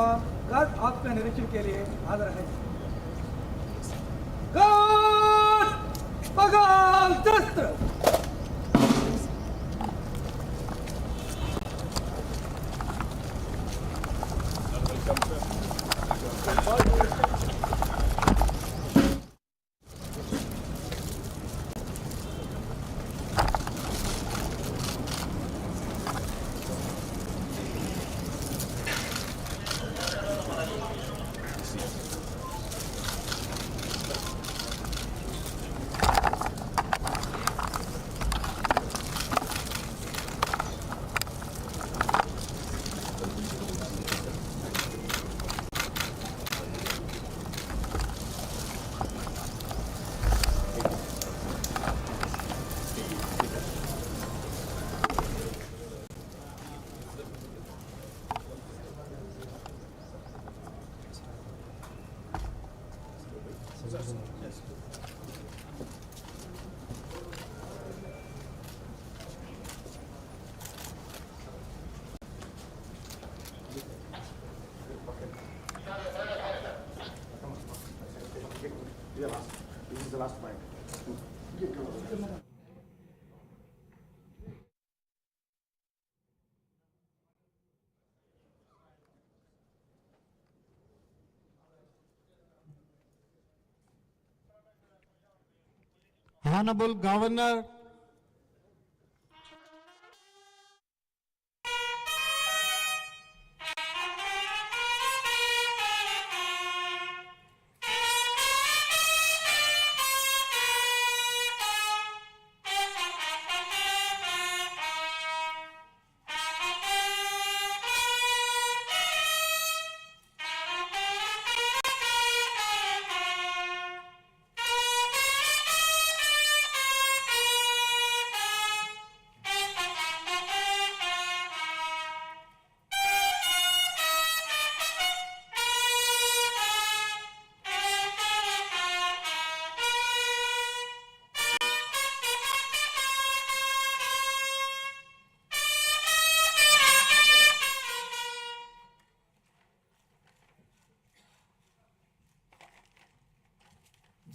सभागार आपका निरीक्षण के लिए हाजिर है। गार्ड, पगार, शस्त्र। This is the last point. Honorable Governor,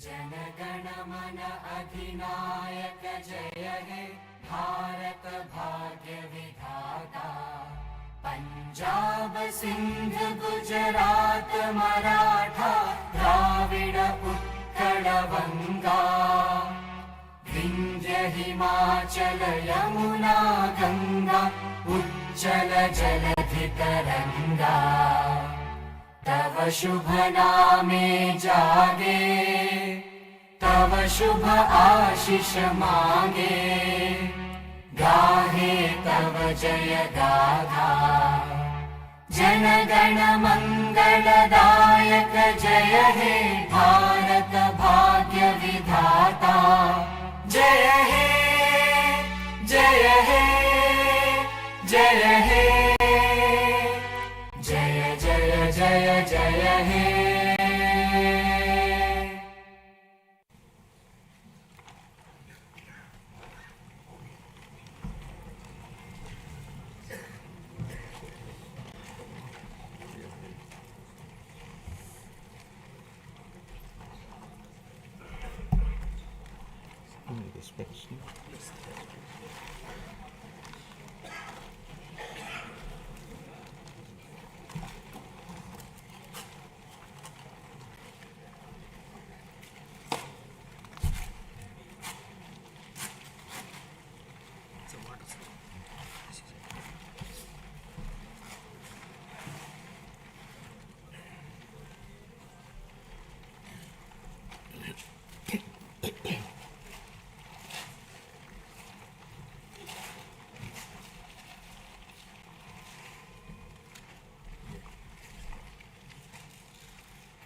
जनगण मन अधिनायक जय हे भारत भाग्य विधाता। पंजाब सिंध गुजरात मराठा द्राविड उत्कल बंगा। विंध्य हिमाचल यमुना गंगा उज्जल जलधि तरंगा। तव शुभ नामे जागे, तव शुभ आशीष मांगे। गाहे तव जय गाथा, जन गण मंगलदायक जय हे भारत भाग्य विधाता। जय हे जय हे जय हे जय जय जय जय हे।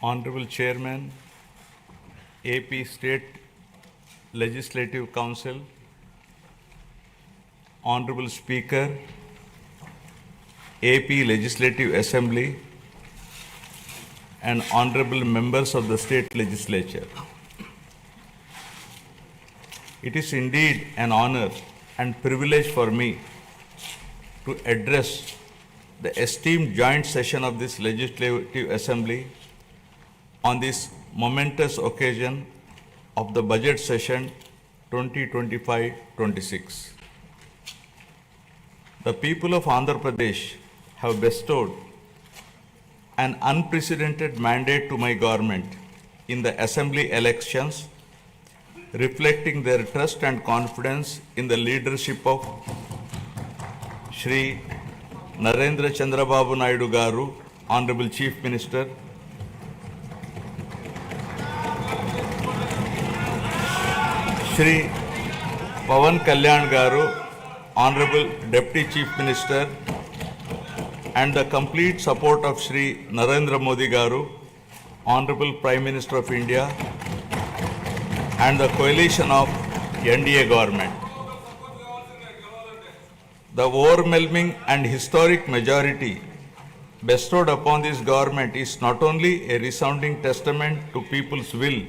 Honorable Chairman, AP State Legislative Council, Honorable Speaker, AP Legislative Assembly, and Honorable Members of the State Legislature. It is indeed an honor and privilege for me to address the esteemed joint session of this Legislative Assembly on this momentous occasion of the budget session 2025-26. The people of Andhra Pradesh have bestowed an unprecedented mandate to my government in the assembly elections, reflecting their trust and confidence in the leadership of Shri chandrababu naidu garu, Honorable Chief Minister, Shri Kalyan garu, Honorable Deputy Chief Minister, and the complete support of Shri Narendra Modi garu, Honorable Prime Minister of India, and the coalition of NDA government. The overwhelming and historic majority bestowed upon this government is not only a resounding testament to people's will,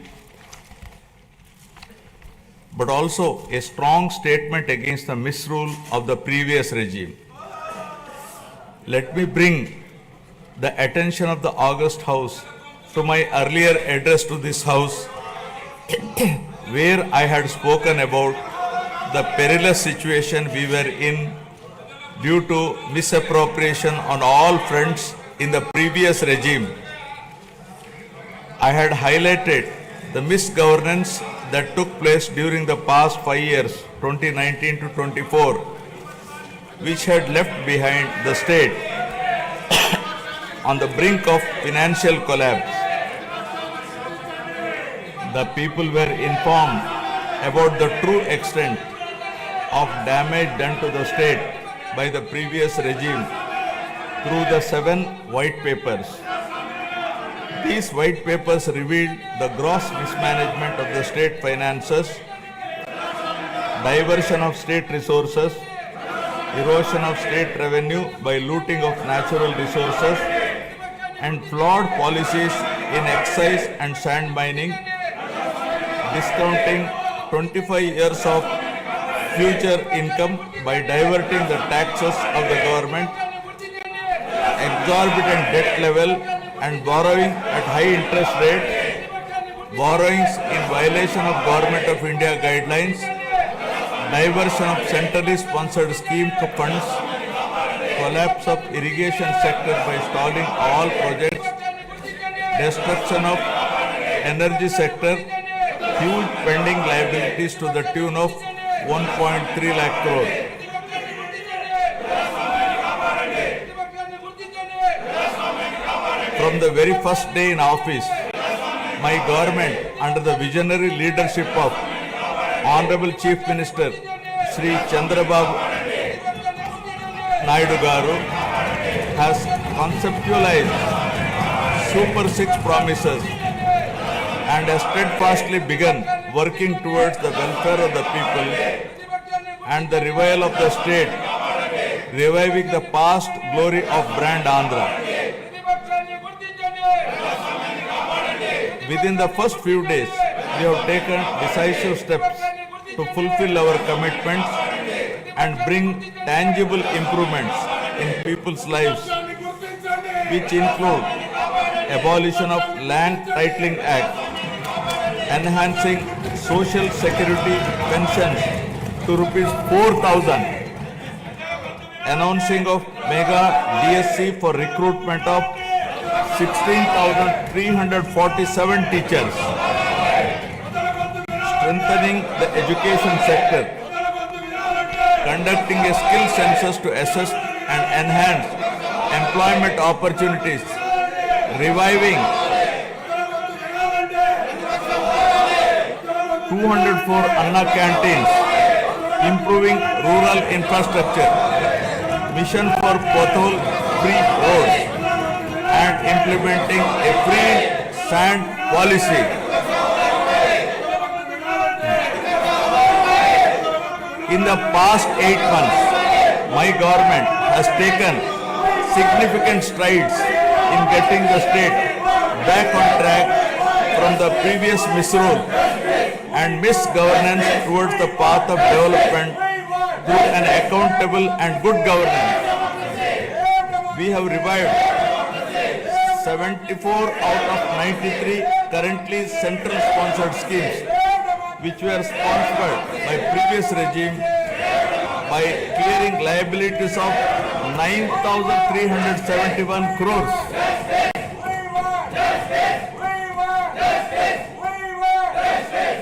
but also a strong statement against the misrule of the previous regime. Let me bring the attention of the August House to my earlier address to this House, where I had spoken about the perilous situation we were in due to misappropriation on all fronts in the previous regime. I had highlighted the misgovernance that took place during the past 5 years, 2019 to 24, which had left behind the state on the brink of financial collapse. The people were informed about the true extent of damage done to the state by the previous regime through the 7 white papers. These white papers revealed the gross mismanagement of the state finances, diversion of state resources, erosion of state revenue by looting of natural resources, and flawed policies in excise and sand mining, discounting 25 years of future income by diverting the taxes of the government, exorbitant debt level and borrowing at high interest rate, borrowings in violation of Government of India guidelines, diversion of centrally sponsored scheme funds, collapse of irrigation sector by stalling all projects, destruction of energy sector, huge pending liabilities to the tune of 1.3 lakh crore. From the very first day in office, my government, under the visionary leadership of Honorable Chief Minister Shri chandrababu naidu garu, has conceptualized Super 6 promises and has steadfastly begun working towards the welfare of the people and the revival of the state, reviving the past glory of brand Andhra. Within the first few days, we have taken decisive steps to fulfill our commitments and bring tangible improvements in people's lives, which include abolition of Land Titling Act, enhancing social security pensions to rupees 4,000, announcing of mega DSC for recruitment of 16,347 teachers, strengthening the education sector, conducting a skill census to assess and enhance employment opportunities, reviving 204 Anna canteens, improving rural infrastructure, mission for pothole-free roads, and implementing a free sand policy. In the past 8 months, my government has taken significant strides in getting the state back on track from the previous misrule and misgovernance towards the path of development through an accountable and good governance. We have revived 74 out of 93 currently central sponsored schemes which were sponsored by previous regime by clearing liabilities of 9,371 crores.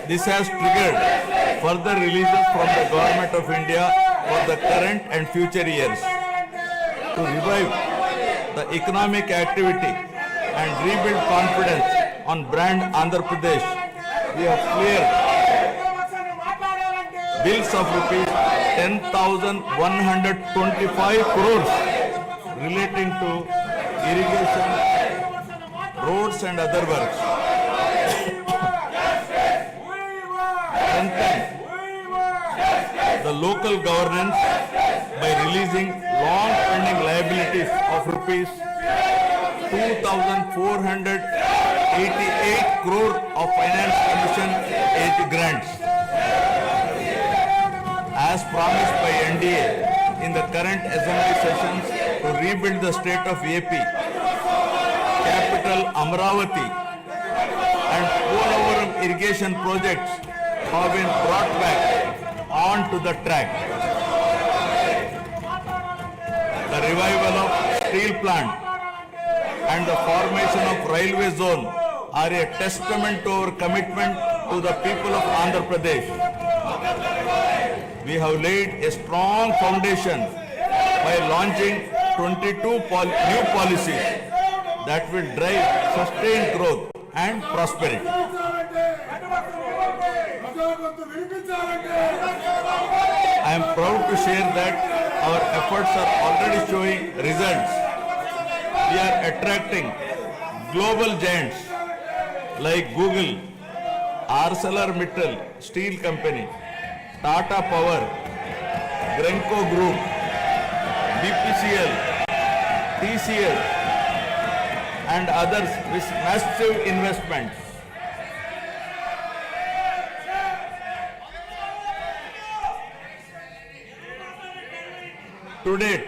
This has triggered further releases from the Government of India for the current and future years. To revive the economic activity and rebuild confidence on brand Andhra Pradesh, we have cleared bills of rupees 10,125 crores relating to irrigation, roads and other works. Strengthen the local governance by releasing long-pending liabilities of rupees 2,488 crore of finance commission aid grants. As promised by NDA in the current assembly sessions to rebuild the state of AP, capital Amravati and Polavaram irrigation projects have been brought back onto the track. The revival of steel plant and the formation of railway zone are a testament to our commitment to the people of Andhra Pradesh. We have laid a strong foundation by launching 22 new policies that will drive sustained growth and prosperity. I am proud to share that our efforts are already showing results. We are attracting global giants like Google, ArcelorMittal Steel Company, Tata Power, Grenco Group, BPCL, TCL and others with massive investments. To date,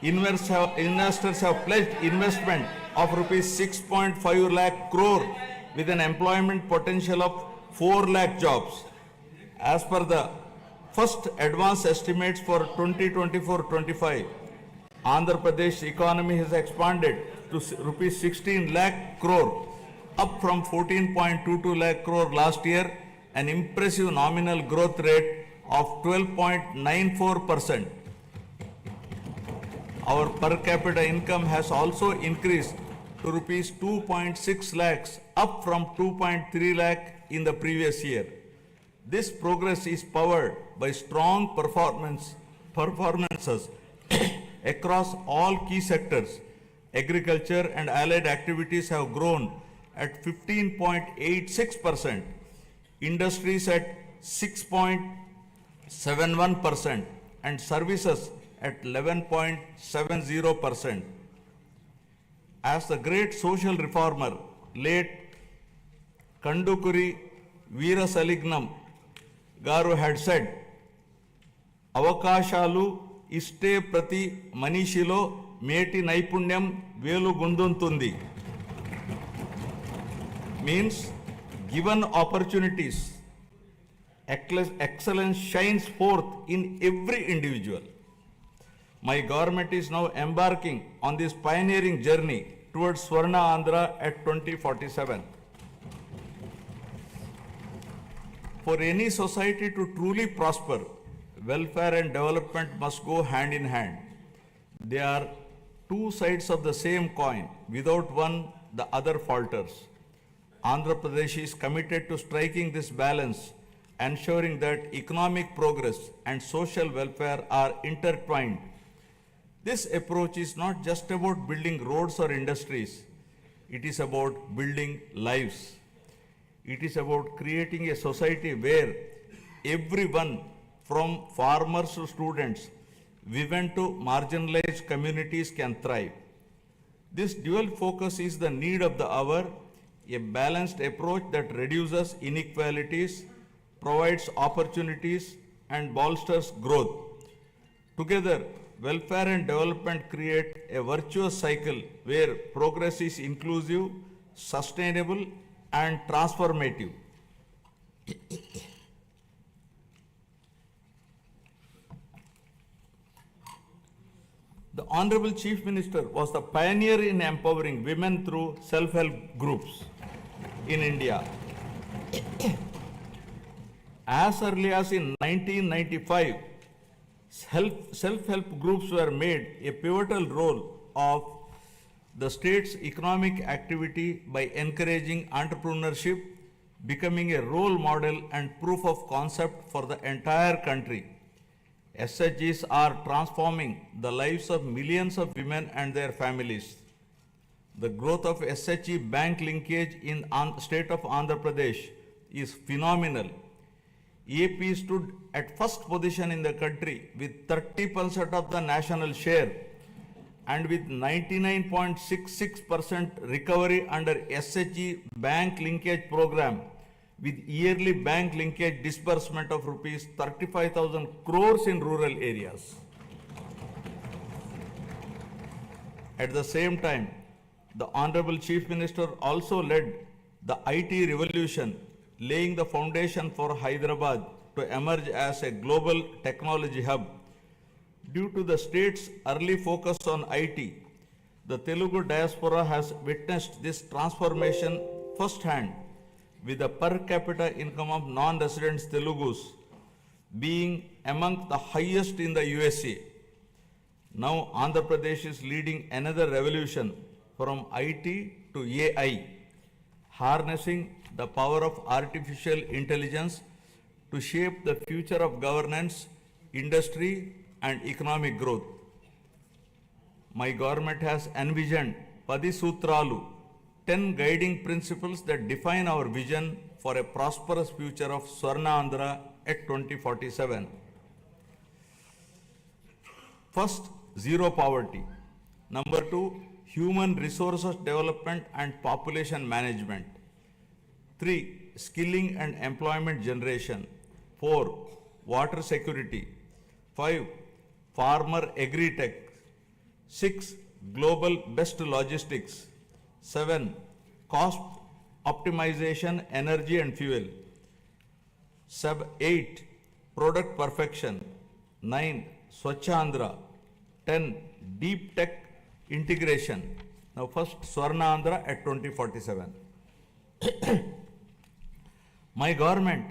investors have pledged investment of rupees 6.5 lakh crore with an employment potential of 4 lakh jobs. As per the first advance estimates for 2024-25, Andhra Pradesh economy has expanded to rupees 16 lakh crore, up from 14.22 lakh crore last year, an impressive nominal growth rate of 12.94%. Our per capita income has also increased to rupees 2.6 lakhs, up from 2.3 lakh in the previous year. This progress is powered by strong performances across all key sectors. Agriculture and allied activities have grown at 15.86%, industries at 6.71%, and services at 11.70%. As the great social reformer, late Kandukuri Veerasalignam Garu had said, అవకాశాలు ఇష్టే ప్రతి మనీషిలో మేటి నైపుణ్యం వేలుగొందుతుంది. Means given opportunities, excellence shines forth in every individual. My government is now embarking on this pioneering journey towards Swarna Andhra at 2047. For any society to truly prosper, welfare and development must go hand in hand. They are two sides of the same coin. Without one, the other falters. Andhra Pradesh is committed to striking this balance, ensuring that economic progress and social welfare are intertwined. This approach is not just about building roads or industries. It is about building lives. It is about creating a society where everyone, from farmers to students, women to marginalized communities, can thrive. This dual focus is the need of the hour, a balanced approach that reduces inequalities, provides opportunities, and bolsters growth. Together, welfare and development create a virtuous cycle where progress is inclusive, sustainable, and transformative. The Honorable Chief Minister was the pioneer in empowering women through self-help groups in India. As early as in 1995, self-help groups were made a pivotal role of the state's economic activity by encouraging entrepreneurship, becoming a role model and proof of concept for the entire country. SHGs are transforming the lives of millions of women and their families. The growth of SHG bank linkage in state of Andhra Pradesh is phenomenal. AP stood at first position in the country with 30% of the national share and with 99.66% recovery under SHG bank linkage program, with yearly bank linkage disbursement of rupees 35,000 crores in rural areas. At the same time, the Honorable Chief Minister also led the IT revolution, laying the foundation for Hyderabad to emerge as a global technology hub. Due to the state's early focus on IT, the Telugu diaspora has witnessed this transformation firsthand, with the per capita income of non-residents Telugus being among the highest in the USA. Now Andhra Pradesh is leading another revolution from IT to AI, harnessing the power of artificial intelligence to shape the future of governance, industry, and economic growth. My government has envisioned Padi Sutralu, 10 guiding principles that define our vision for a prosperous future of Swarna Andhra at 2047. First, zero poverty. Number 2, human resources development and population management. 3, skilling and employment generation. 4, water security. 5, farmer agri-tech. 6, global best logistics. 7, cost optimization, energy and fuel. 8, product perfection. 9, Swachha Andhra. 10, deep tech integration. Now first, Swarna Andhra at 2047. My government,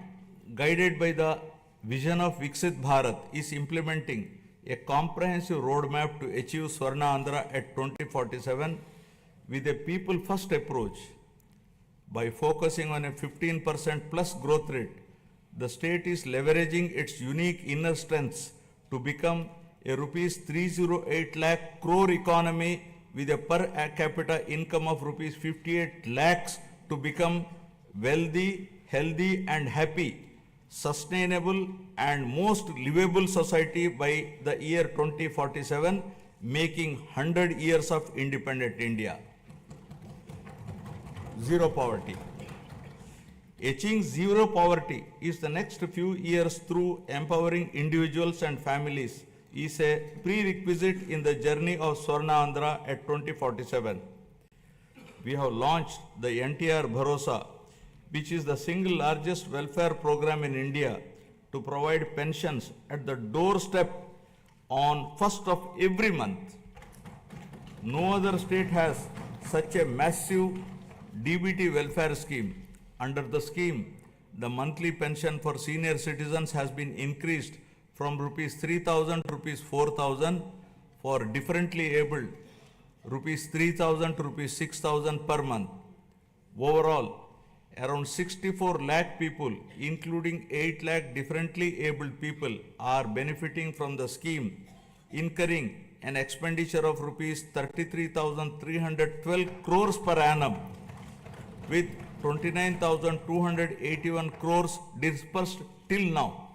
guided by the vision of Viksit Bharat, is implementing a comprehensive roadmap to achieve Swarna Andhra at 2047 with a people-first approach. By focusing on a 15% plus growth rate, the state is leveraging its unique inner strengths to become a rupees 308 lakh crore economy with a per capita income of rupees 58 lakhs to become wealthy, healthy and happy, sustainable and most livable society by the year 2047, making 100 years of independent India. Zero poverty. Achieving zero poverty is the next few years through empowering individuals and families is a prerequisite in the journey of Swarna Andhra at 2047. We have launched the NTR Bharosa, which is the single largest welfare program in India to provide pensions at the doorstep on 1st of every month. No other state has such a massive DBT welfare scheme. Under the scheme, the monthly pension for senior citizens has been increased from rupees 3,000 to rupees 4,000, for differently abled rupees 3,000 to rupees 6,000 per month. Overall, around 64 lakh people, including 8 lakh differently abled people, are benefiting from the scheme, incurring an expenditure of rupees 33,312 crores per annum, with 29,281 crores dispersed till now.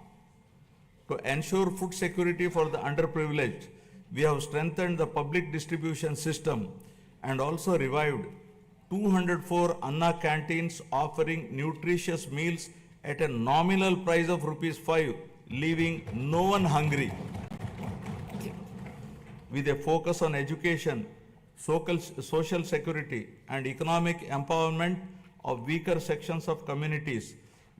To ensure food security for the underprivileged, we have strengthened the public distribution system and also revived 204 Anna canteens offering nutritious meals at a nominal price of rupees 5, leaving no one hungry. with a focus on education, social security, and economic empowerment of weaker sections of communities.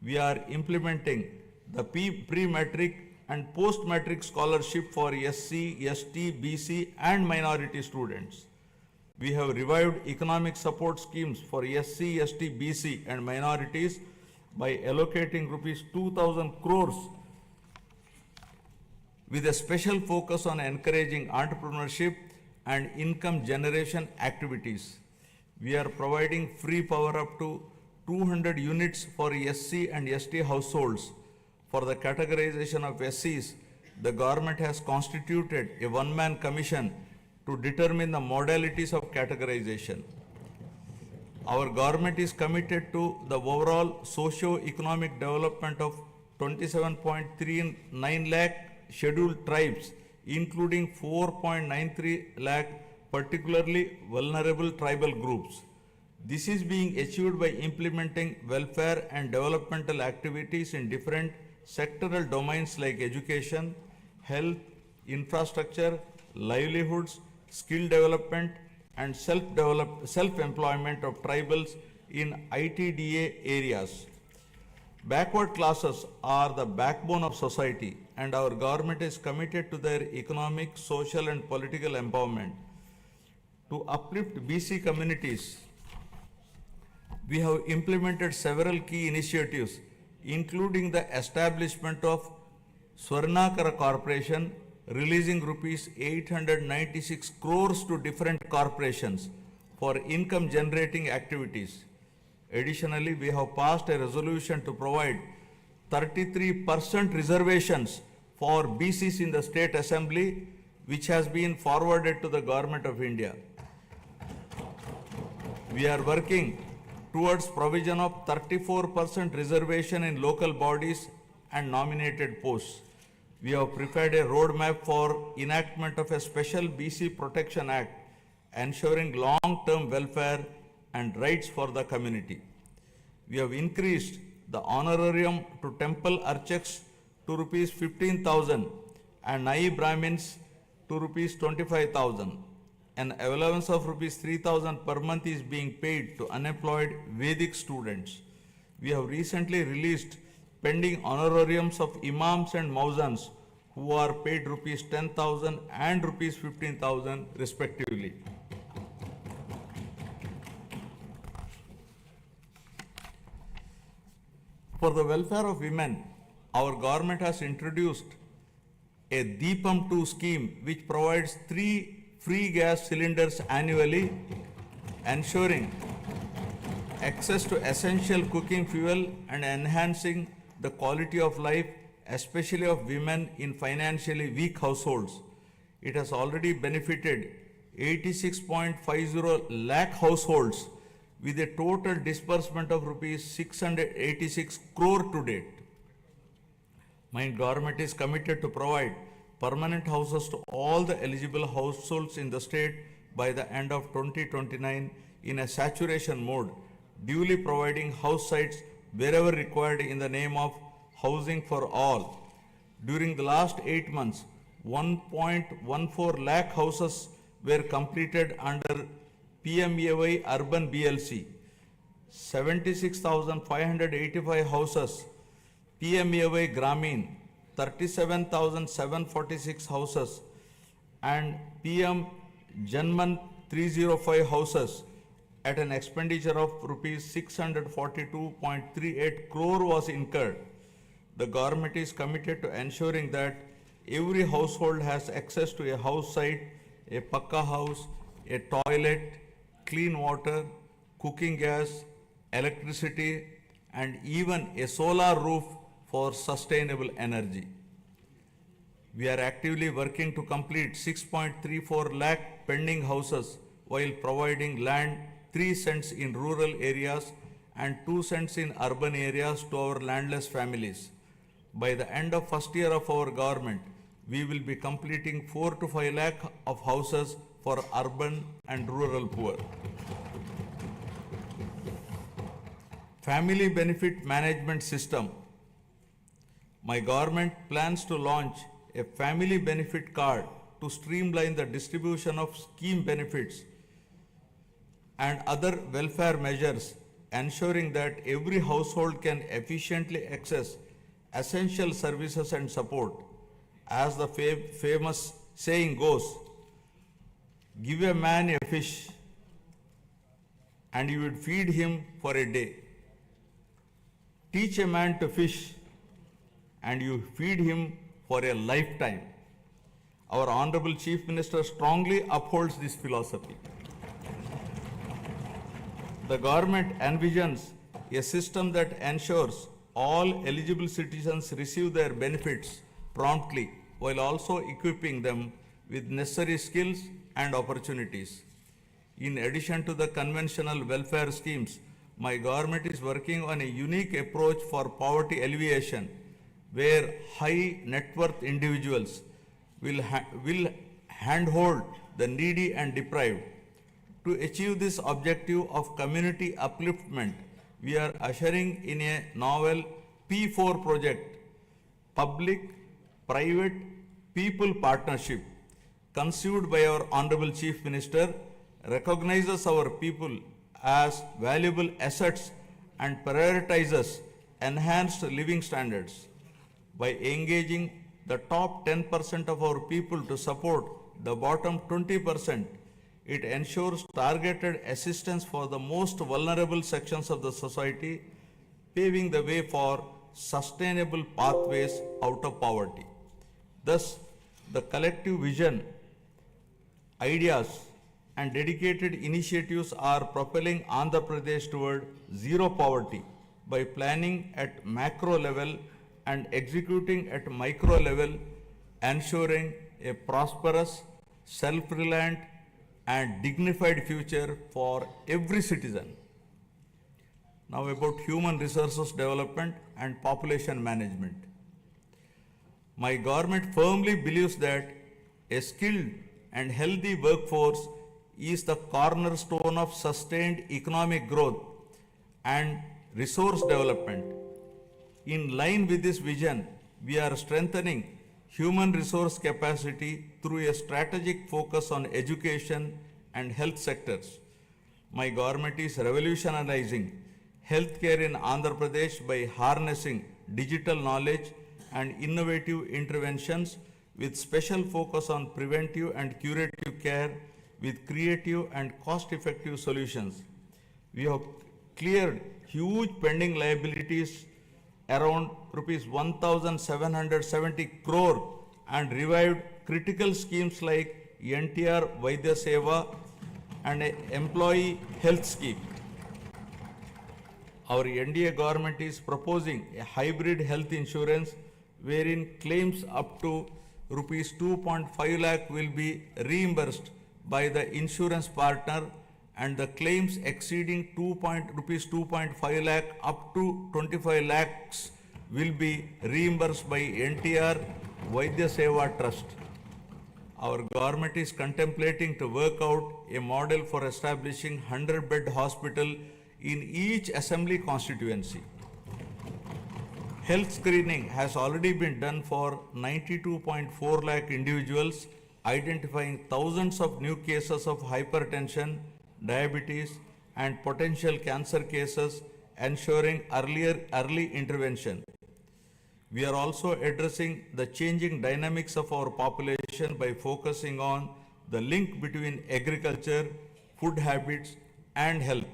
We are implementing the pre-matric and post-matric scholarship for SC, ST, BC, and minority students. We have revived economic support schemes for SC, ST, BC, and minorities by allocating rupees 2,000 crores with a special focus on encouraging entrepreneurship and income generation activities. We are providing free power up to 200 units for SC and ST households. For the categorization of SCs, the government has constituted a one-man commission to determine the modalities of categorization. Our government is committed to the overall socio-economic development of 27.39 lakh scheduled tribes, including 4.93 lakh particularly vulnerable tribal groups. This is being achieved by implementing welfare and developmental activities in different sectoral domains like education, health, infrastructure, livelihoods, skill development, and self-employment of tribals in ITDA areas. Backward classes are the backbone of society, and our government is committed to their economic, social, and political empowerment. To uplift BC communities, we have implemented several key initiatives, including the establishment of Swarnakara Corporation, releasing rupees 896 crores to different corporations for income generating activities. Additionally, we have passed a resolution to provide 33% reservations for BCs in the State Assembly, which has been forwarded to the Government of India. We are working towards provision of 34% reservation in local bodies and nominated posts. We have prepared a roadmap for enactment of a special BC Protection Act, ensuring long-term welfare and rights for the community. We have increased the honorarium to temple archaks to rupees 15,000 and Nai Brahmins to rupees 25,000. An allowance of rupees 3,000 per month is being paid to unemployed Vedic students. We have recently released pending honorariums of imams and mauzans who are paid rupees 10,000 and rupees 15,000 respectively. For the welfare of women, our government has introduced a Deepam 2 scheme which provides 3 free gas cylinders annually, ensuring access to essential cooking fuel and enhancing the quality of life, especially of women in financially weak households. It has already benefited 86.50 lakh households with a total disbursement of rupees 686 crore to date. My government is committed to provide permanent houses to all the eligible households in the state by the end of 2029 in a saturation mode, duly providing house sites wherever required in the name of housing for all. During the last 8 months, 1.14 lakh houses were completed under PMAY Urban BLC, 76,585 houses PMAY Gramin, 37,746 houses, and PM Janman 305 houses at an expenditure of rupees 642.38 crore was incurred. The government is committed to ensuring that every household has access to a house site, a pakka house, a toilet, clean water, cooking gas, electricity, and even a solar roof for sustainable energy. We are actively working to complete 6.34 lakh pending houses while providing land 3 cents in rural areas and 2 cents in urban areas to our landless families. By the end of first year of our government, we will be completing 4 to 5 lakh of houses for urban and rural poor. Family Benefit Management System. My government plans to launch a family benefit card to streamline the distribution of scheme benefits and other welfare measures, ensuring that every household can efficiently access essential services and support. As the famous saying goes, give a man a fish and you would feed him for a day. Teach a man to fish and you feed him for a lifetime. Our Honorable Chief Minister strongly upholds this philosophy. The government envisions a system that ensures all eligible citizens receive their benefits promptly while also equipping them with necessary skills and opportunities. In addition to the conventional welfare schemes, my government is working on a unique approach for poverty alleviation, where high net worth individuals will handhold the needy and deprived. To achieve this objective of community upliftment, we are ushering in a novel P4 project, public, private, people partnership, conceived by our Honorable Chief Minister, recognizes our people as valuable assets and prioritizes enhanced living standards. By engaging the top 10% of our people to support the bottom 20%, it ensures targeted assistance for the most vulnerable sections of the society, paving the way for sustainable pathways out of poverty. Thus, the collective vision, ideas, and dedicated initiatives are propelling Andhra Pradesh toward zero poverty by planning at macro level and executing at micro level, ensuring a prosperous, self-reliant, and dignified future for every citizen. Now about human resources development and population management. My government firmly believes that a skilled and healthy workforce is the cornerstone of sustained economic growth and resource development. In line with this vision, we are strengthening human resource capacity through a strategic focus on education and health sectors. My government is revolutionizing healthcare in Andhra Pradesh by harnessing digital knowledge and innovative interventions with special focus on preventive and curative care with creative and cost-effective solutions. We have cleared huge pending liabilities around rupees 1,770 crore and revived critical schemes like NTR Vaidya Seva and an employee health scheme. Our NDA government is proposing a hybrid health insurance wherein claims up to rupees 2.5 lakh will be reimbursed by the insurance partner and the claims exceeding rupees 2.5 lakh up to 25 lakhs will be reimbursed by NTR Vaidya Seva Trust. Our government is contemplating to work out a model for establishing 100-bed hospital in each assembly constituency. Health screening has already been done for 92.4 lakh individuals, identifying thousands of new cases of hypertension, diabetes, and potential cancer cases, ensuring early intervention. We are also addressing the changing dynamics of our population by focusing on the link between agriculture, food habits, and health.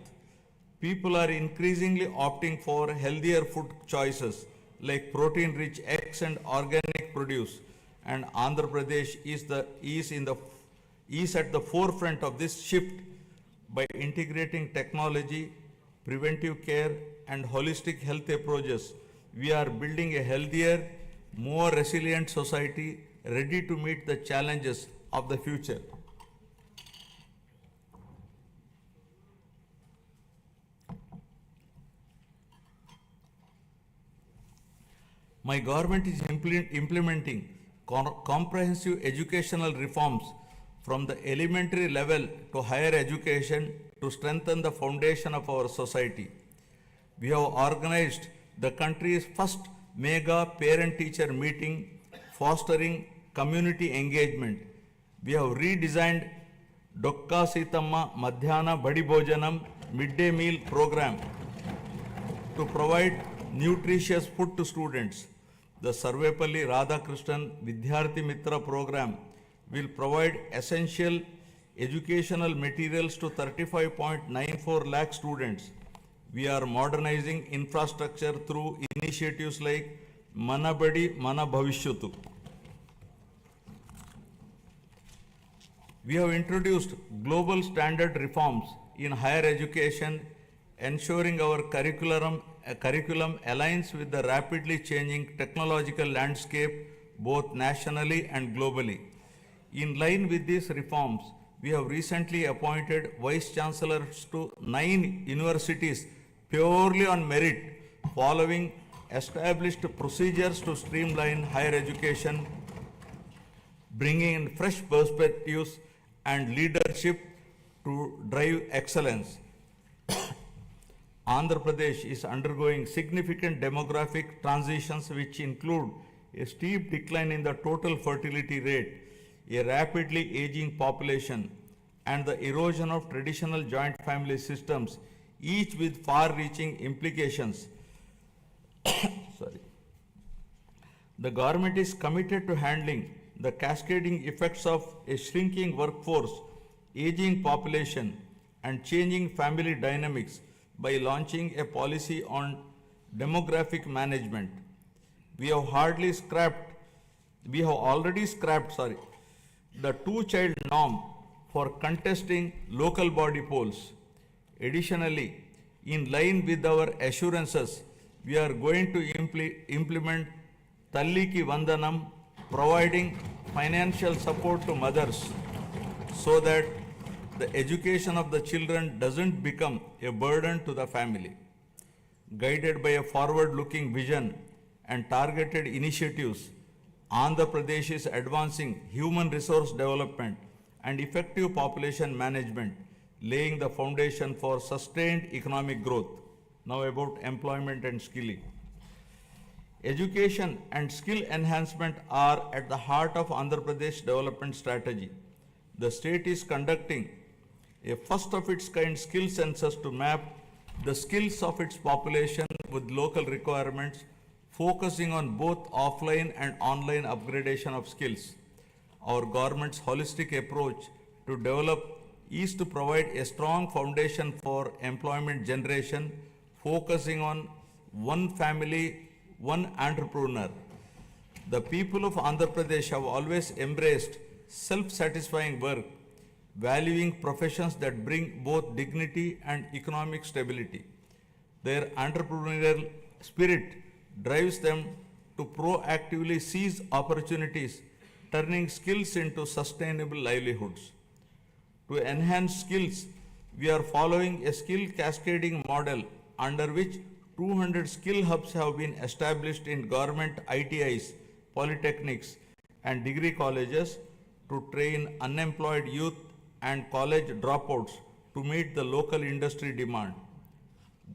People are increasingly opting for healthier food choices like protein-rich eggs and organic produce, and Andhra Pradesh is at the forefront of this shift by integrating technology, preventive care, and holistic health approaches. We are building a healthier, more resilient society ready to meet the challenges of the future. My government is implementing comprehensive educational reforms from the elementary level to higher education to strengthen the foundation of our society. We have organized the country's first mega parent-teacher meeting, fostering community engagement. We have redesigned Dokka Sitamma Madhyana Badi Bhojanam midday meal program to provide nutritious food to students. The Sarvepalli Radhakrishnan Vidyarthi Mitra program will provide essential educational materials to 35.94 lakh students. We are modernizing infrastructure through initiatives like Mana Badi Mana Bhavishyatu. We have introduced global standard reforms in higher education, ensuring our curriculum aligns with the rapidly changing technological landscape both nationally and globally. In line with these reforms, we have recently appointed vice chancellors to 9 universities purely on merit, following established procedures to streamline higher education, bringing in fresh perspectives and leadership to drive excellence. Andhra Pradesh is undergoing significant demographic transitions which include a steep decline in the total fertility rate, a rapidly aging population, and the erosion of traditional joint family systems, each with far-reaching implications. Sorry. The government is committed to handling the cascading effects of a shrinking workforce, aging population, and changing family dynamics by launching a policy on demographic management. We have already scrapped the two-child norm for contesting local body polls. Additionally, in line with our assurances, we are going to implement Talliki Vandanam, providing financial support to mothers so that the education of the children doesn't become a burden to the family. Guided by a forward-looking vision and targeted initiatives, Andhra Pradesh is advancing human resource development and effective population management, laying the foundation for sustained economic growth. Now about employment and skilling. Education and skill enhancement are at the heart of Andhra Pradesh development strategy. The state is conducting a first of its kind skill census to map the skills of its population with local requirements, focusing on both offline and online upgradation of skills. Our government's holistic approach to develop is to provide a strong foundation for employment generation, focusing on one family, one entrepreneur. The people of Andhra Pradesh have always embraced self-satisfying work, valuing professions that bring both dignity and economic stability. Their entrepreneurial spirit drives them to proactively seize opportunities, turning skills into sustainable livelihoods. To enhance skills, we are following a skill cascading model under which 200 skill hubs have been established in government ITIs, polytechnics, and degree colleges to train unemployed youth and college dropouts to meet the local industry demand.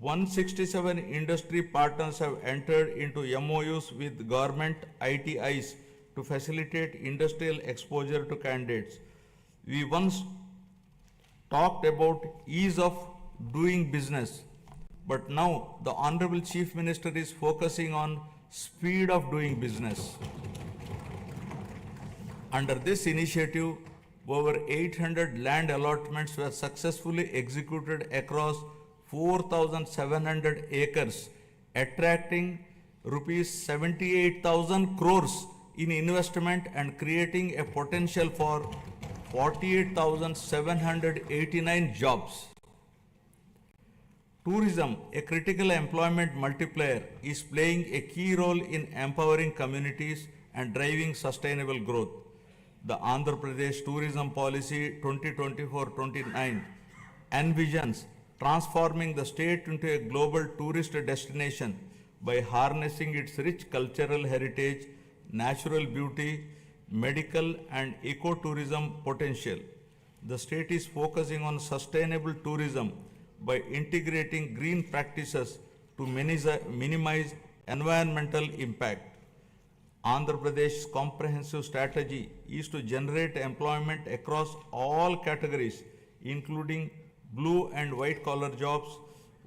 167 industry partners have entered into MOUs with government ITIs to facilitate industrial exposure to candidates. We once talked about ease of doing business, but now the Honorable Chief Minister is focusing on speed of doing business. Under this initiative, over 800 land allotments were successfully executed across 4,700 acres, attracting rupees 78,000 crores in investment and creating a potential for 48,789 jobs. Tourism, a critical employment multiplier, is playing a key role in empowering communities and driving sustainable growth. The Andhra Pradesh Tourism Policy 2024-29 envisions transforming the state into a global tourist destination by harnessing its rich cultural heritage, natural beauty, medical and ecotourism potential. The state is focusing on sustainable tourism by integrating green practices to minimize environmental impact. Andhra Pradesh's comprehensive strategy is to generate employment across all categories, including blue and white collar jobs,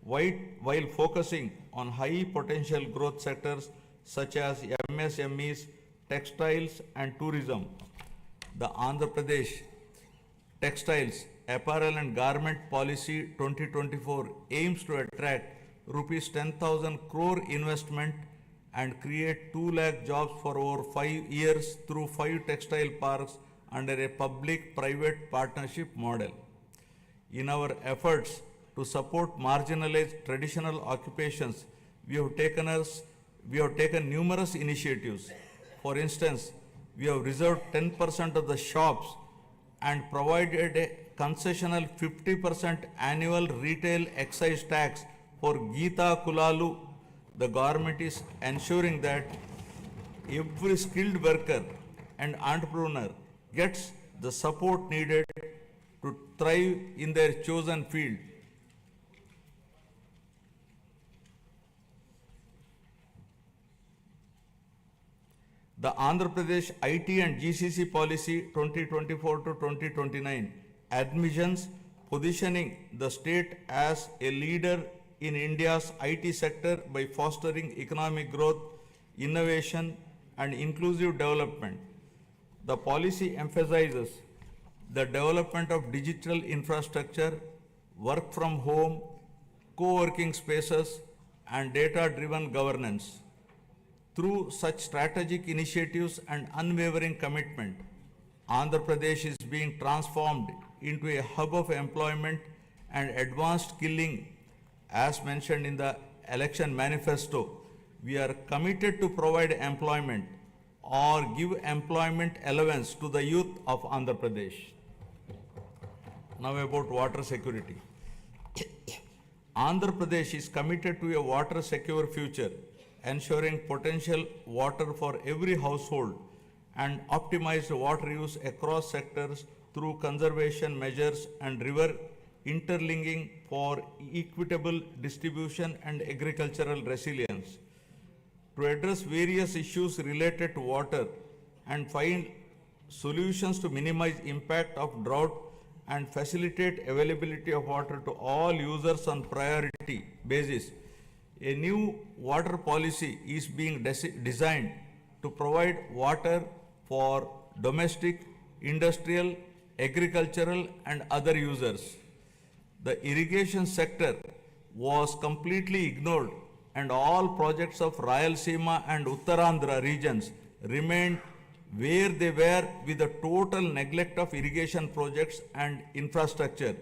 while focusing on high potential growth sectors such as MSMEs, textiles, and tourism. The Andhra Pradesh Textiles, Apparel and Garment Policy 2024 aims to attract rupees 10,000 crore investment and create 2 lakh jobs for over 5 years through 5 textile parks under a public-private partnership model. In our efforts to support marginalized traditional occupations, we have taken numerous initiatives. For instance, we have reserved 10% of the shops and provided a concessional 50% annual retail excise tax for Geeta Kulalu. The government is ensuring that every skilled worker and entrepreneur gets the support needed to thrive in their chosen field. The Andhra Pradesh IT and GCC policy 2024 to 2029 admissions positioning the state as a leader in India's IT sector by fostering economic growth, innovation, and inclusive development. The policy emphasizes the development of digital infrastructure, work from home, co-working spaces, and data-driven governance. Through such strategic initiatives and unwavering commitment, Andhra Pradesh is being transformed into a hub of employment and advanced skilling. As mentioned in the election manifesto, we are committed to provide employment or give employment allowance to the youth of Andhra Pradesh. Now about water security. Andhra Pradesh is committed to a water secure future, ensuring potential water for every household and optimized water use across sectors through conservation measures and river interlinking for equitable distribution and agricultural resilience. To address various issues related to water and find solutions to minimize impact of drought and facilitate availability of water to all users on priority basis, a new water policy is being designed to provide water for domestic, industrial, agricultural, and other users. The irrigation sector was completely ignored, and all projects of Rayalaseema and Uttarandhra regions remained where they were with the total neglect of irrigation projects and infrastructure.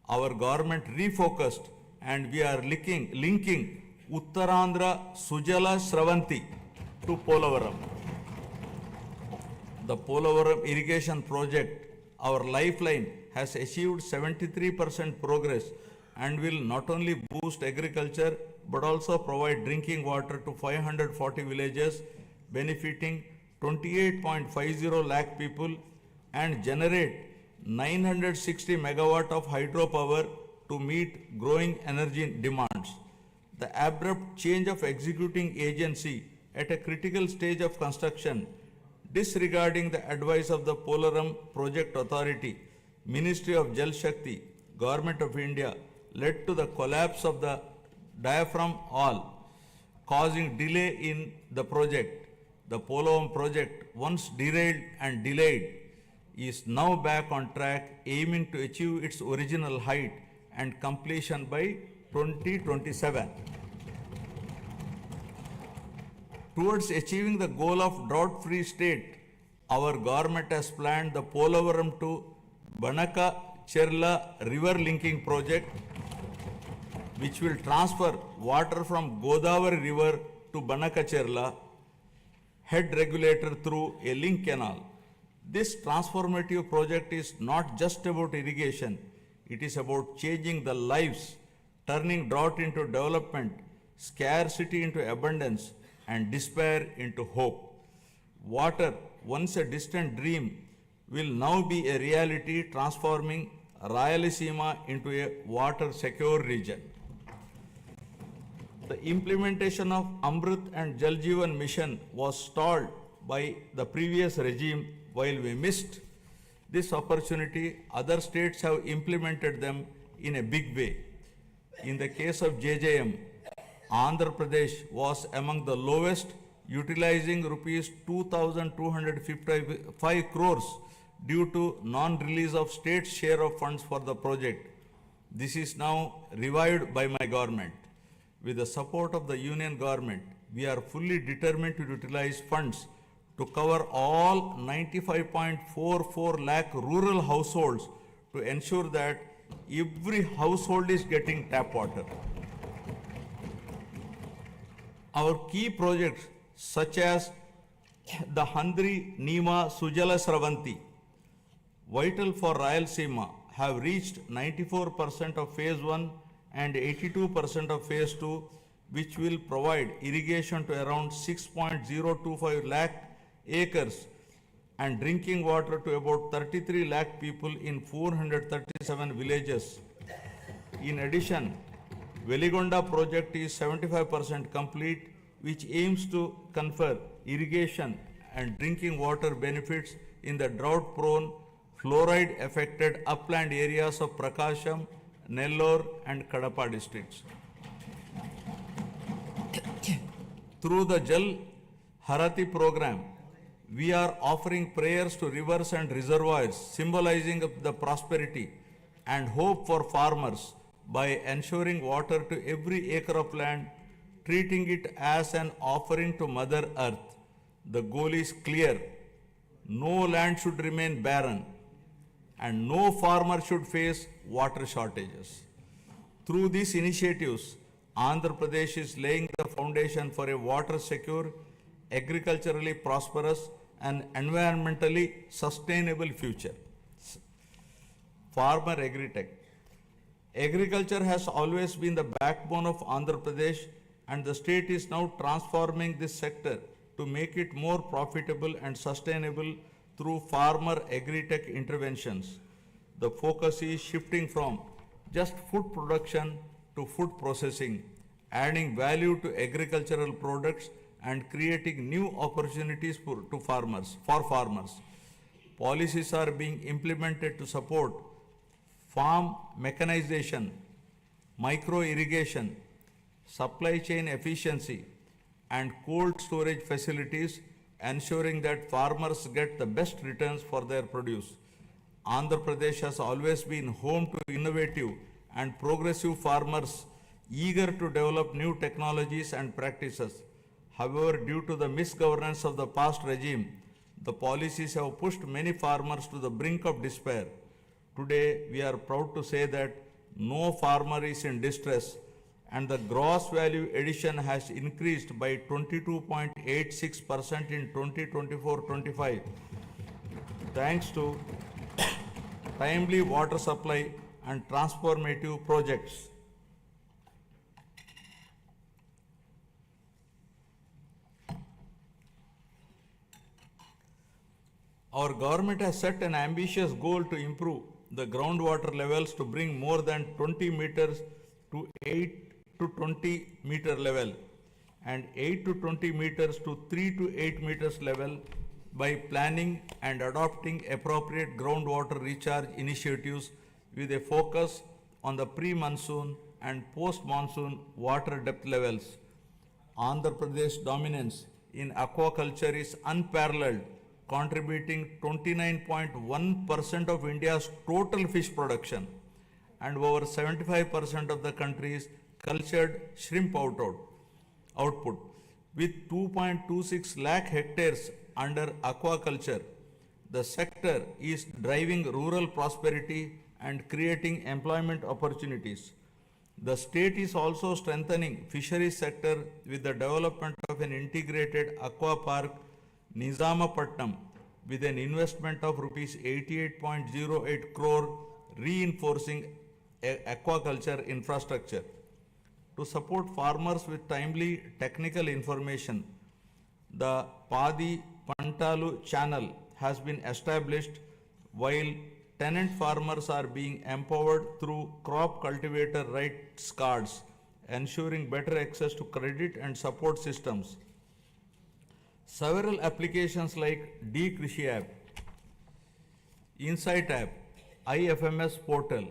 Our government refocused and we are linking Uttarandhra Sujala Sravanti to Polavaram. The Polavaram irrigation project, our lifeline, has achieved 73% progress and will not only boost agriculture but also provide drinking water to 540 villages, benefiting 28.50 lakh people and generate 960 megawatt of hydropower to meet growing energy demands. The abrupt change of executing agency at a critical stage of construction, disregarding the advice of the Polavaram Project Authority, Ministry of Jal Shakti, Government of India, led to the collapse of the diaphragm wall, causing delay in the project. The Polavaram project, once derailed and delayed, is now back on track, aiming to achieve its original height and completion by 2027. Towards achieving the goal of drought-free state, our government has planned the Polavaram to Banaka Cherla river linking project, which will transfer water from Godavari river to Banaka Cherla head regulator through a link canal. This transformative project is not just about irrigation, it is about changing the lives, turning drought into development, scarcity into abundance, and despair into hope. Water, once a distant dream, will now be a reality, transforming Rayalaseema into a water secure region. The implementation of Amrit and Jal Jeevan mission was stalled by the previous regime. While we missed this opportunity, other states have implemented them in a big way. In the case of JJM, Andhra Pradesh was among the lowest, utilizing rupees 2,255 crores due to non-release of state's share of funds for the project. This is now revived by my government. With the support of the union government, we are fully determined to utilize funds to cover all 95.44 lakh rural households to ensure that every household is getting tap water. Our key projects such as the Handri Nima Sujala Sravanti, vital for Rayalaseema, have reached 94% of phase 1 and 82% of phase 2, which will provide irrigation to around 6.025 lakh acres and drinking water to about 33 lakh people in 437 villages. In addition, Veligonda project is 75% complete, which aims to confer irrigation and drinking water benefits in the drought-prone, fluoride-affected upland areas of Prakasham, Nellore and Kadapa districts. Through the Jal Harati program, we are offering prayers to rivers and reservoirs, symbolizing the prosperity and hope for farmers by ensuring water to every acre of land, treating it as an offering to Mother Earth. The goal is clear. No land should remain barren and no farmer should face water shortages. Through these initiatives, Andhra Pradesh is laying the foundation for a water secure, agriculturally prosperous and environmentally sustainable future. Farmer Agritech. Agriculture has always been the backbone of Andhra Pradesh, and the state is now transforming this sector to make it more profitable and sustainable through farmer agri-tech interventions. The focus is shifting from just food production to food processing, adding value to agricultural products and creating new opportunities for farmers. Policies are being implemented to support farm mechanization, micro irrigation, supply chain efficiency, and cold storage facilities, ensuring that farmers get the best returns for their produce. Andhra Pradesh has always been home to innovative and progressive farmers eager to develop new technologies and practices. However, due to the misgovernance of the past regime, the policies have pushed many farmers to the brink of despair. Today, we are proud to say that no farmer is in distress, and the gross value addition has increased by 22.86% in 2024-25, thanks to timely water supply and transformative projects. Our government has set an ambitious goal to improve the groundwater levels to bring more than 20 meters to 8 to 20 meter level and 8 to 20 meters to 3 to 8 meters level by planning and adopting appropriate groundwater recharge initiatives with a focus on the pre-monsoon and post-monsoon water depth levels. Andhra Pradesh dominance in aquaculture is unparalleled, contributing 29.1% of India's total fish production and over 75% of the country's cultured shrimp output. With 2.26 lakh hectares under aquaculture, the sector is driving rural prosperity and creating employment opportunities. The state is also strengthening fisheries sector with the development of an integrated aqua park Nizamapatnam with an investment of rupees 88.08 crore, reinforcing aquaculture infrastructure. To support farmers with timely technical information, the Padi Pantalu channel has been established, while tenant farmers are being empowered through crop cultivator rights cards, ensuring better access to credit and support systems. Several applications like D-Krishi app, Insight app, IFMS portal,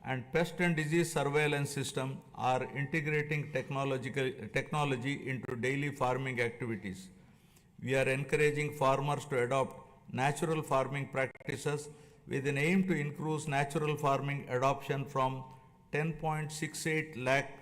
and pest and disease surveillance system are integrating technology into daily farming activities. We are encouraging farmers to adopt natural farming practices with an aim to increase natural farming adoption from 10.68 lakh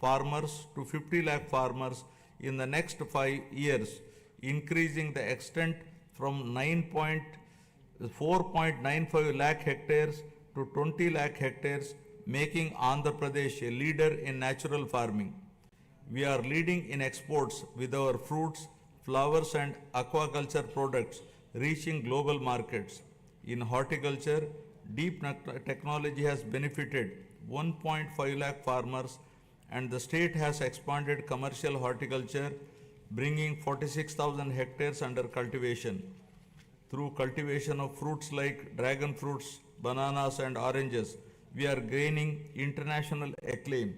farmers to 50 lakh farmers in the next 5 years, increasing the extent from 4.95 lakh hectares to 20 lakh hectares, making Andhra Pradesh a leader in natural farming. We are leading in exports with our fruits, flowers and aquaculture products reaching global markets. In horticulture, deep technology has benefited 1.5 lakh farmers, and the state has expanded commercial horticulture, bringing 46,000 hectares under cultivation. Through cultivation of fruits like dragon fruits, bananas and oranges, we are gaining international acclaim.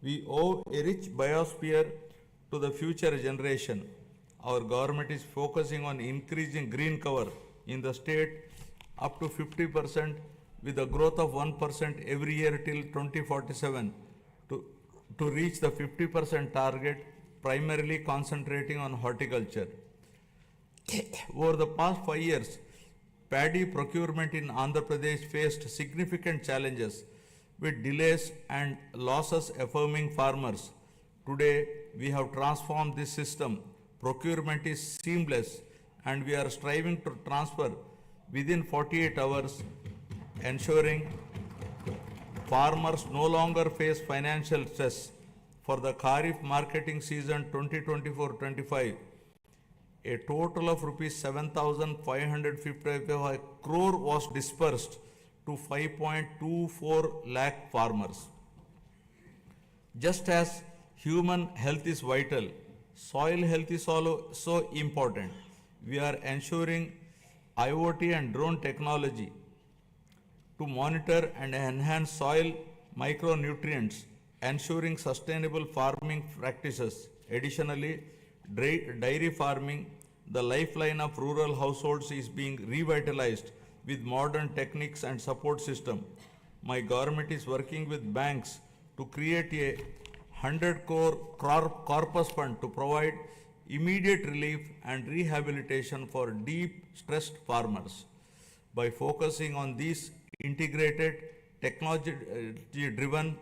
We owe a rich biosphere to the future generation. Our government is focusing on increasing green cover in the state up to 50% with a growth of 1% every year till 2047 to reach the 50% target, primarily concentrating on horticulture. Over the past 5 years, paddy procurement in Andhra Pradesh faced significant challenges with delays and losses affirming farmers. Today, we have transformed this system. Procurement is seamless and we are striving to transfer within 48 hours, ensuring farmers no longer face financial stress. For the Kharif marketing season 2024-25, a total of rupees 7,555 crore was dispersed to 5.24 lakh farmers. Just as human health is vital, soil health is also important. We are ensuring IoT and drone technology to monitor and enhance soil micronutrients, ensuring sustainable farming practices. Additionally, dairy farming, the lifeline of rural households, is being revitalized with modern techniques and support system. My government is working with banks to create a 100 crore corpus fund to provide immediate relief and rehabilitation for deep stressed farmers. By focusing on these integrated technology driven